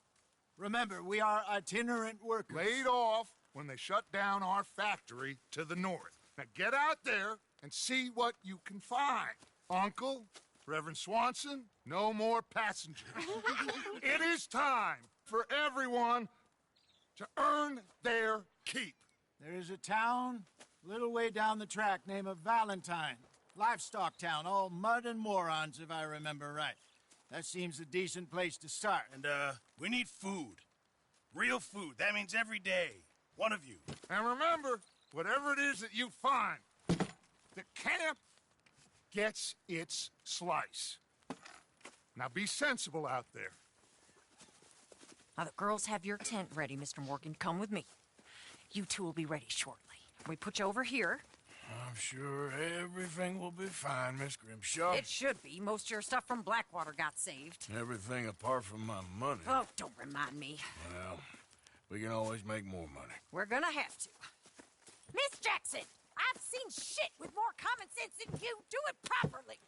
Remember, we are itinerant workers. Laid off when they shut down our factory to the north. Now get out there and see what you can find. Uncle, Reverend Swanson, no more passengers. It is time for everyone to earn their keep. There is a town a little way down the track named Valentine. Livestock town, all mud and morons, if I remember right. That seems a decent place to start. And, we need food. Real food. That means every day. One of you. And remember, whatever it is that you find, the camp gets its slice. Now be sensible out there. Now, the girls have your tent ready, Mr. Morgan. Come with me. You two will be ready shortly. We put you over here. I'm sure everything will be fine, Miss Grimshaw. It should be. Most of your stuff from Blackwater got saved. Everything apart from my money. Oh, don't remind me. Well, we can always make more money. We're gonna have to. Miss Jackson, I've seen shit with more common sense than you. Do it properly.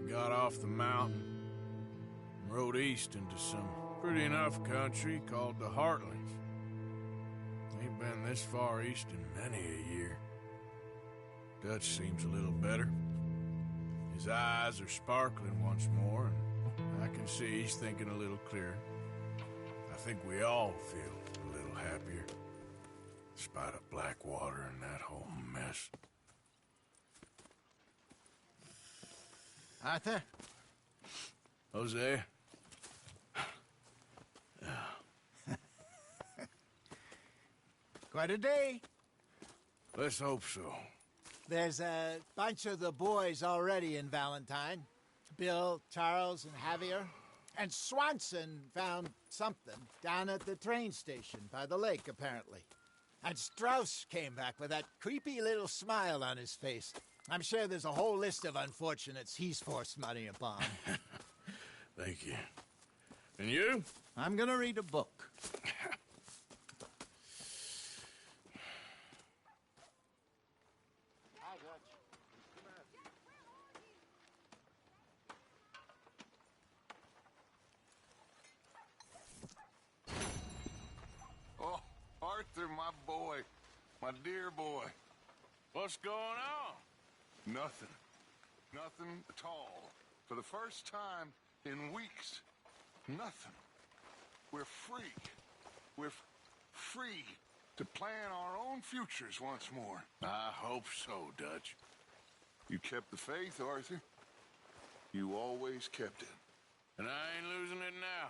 Got off the mountain and rode east into some pretty enough country called the Heartlands. Ain't been this far east in many a year. Dutch seems a little better. His eyes are sparkling once more, and I can see he's thinking a little clearer. I think we all feel a little happier, in spite of Blackwater and that whole mess. Arthur? Jose? Quite a day. Let's hope so. There's a bunch of the boys already in Valentine. Bill, Charles, and Javier. And Swanson found something down at the train station by the lake, apparently. And Strauss came back with that creepy little smile on his face. I'm sure there's a whole list of unfortunates he's forced money upon. Thank you. And you? I'm gonna read a book. Hi, Dutch. Oh, Arthur, my boy. My dear boy. What's going on? Nothing. Nothing at all. For the first time in weeks. Nothing. We're free. We're free to plan our own futures once more. I hope so, Dutch. You kept the faith, Arthur. You always kept it. And I ain't losing it now.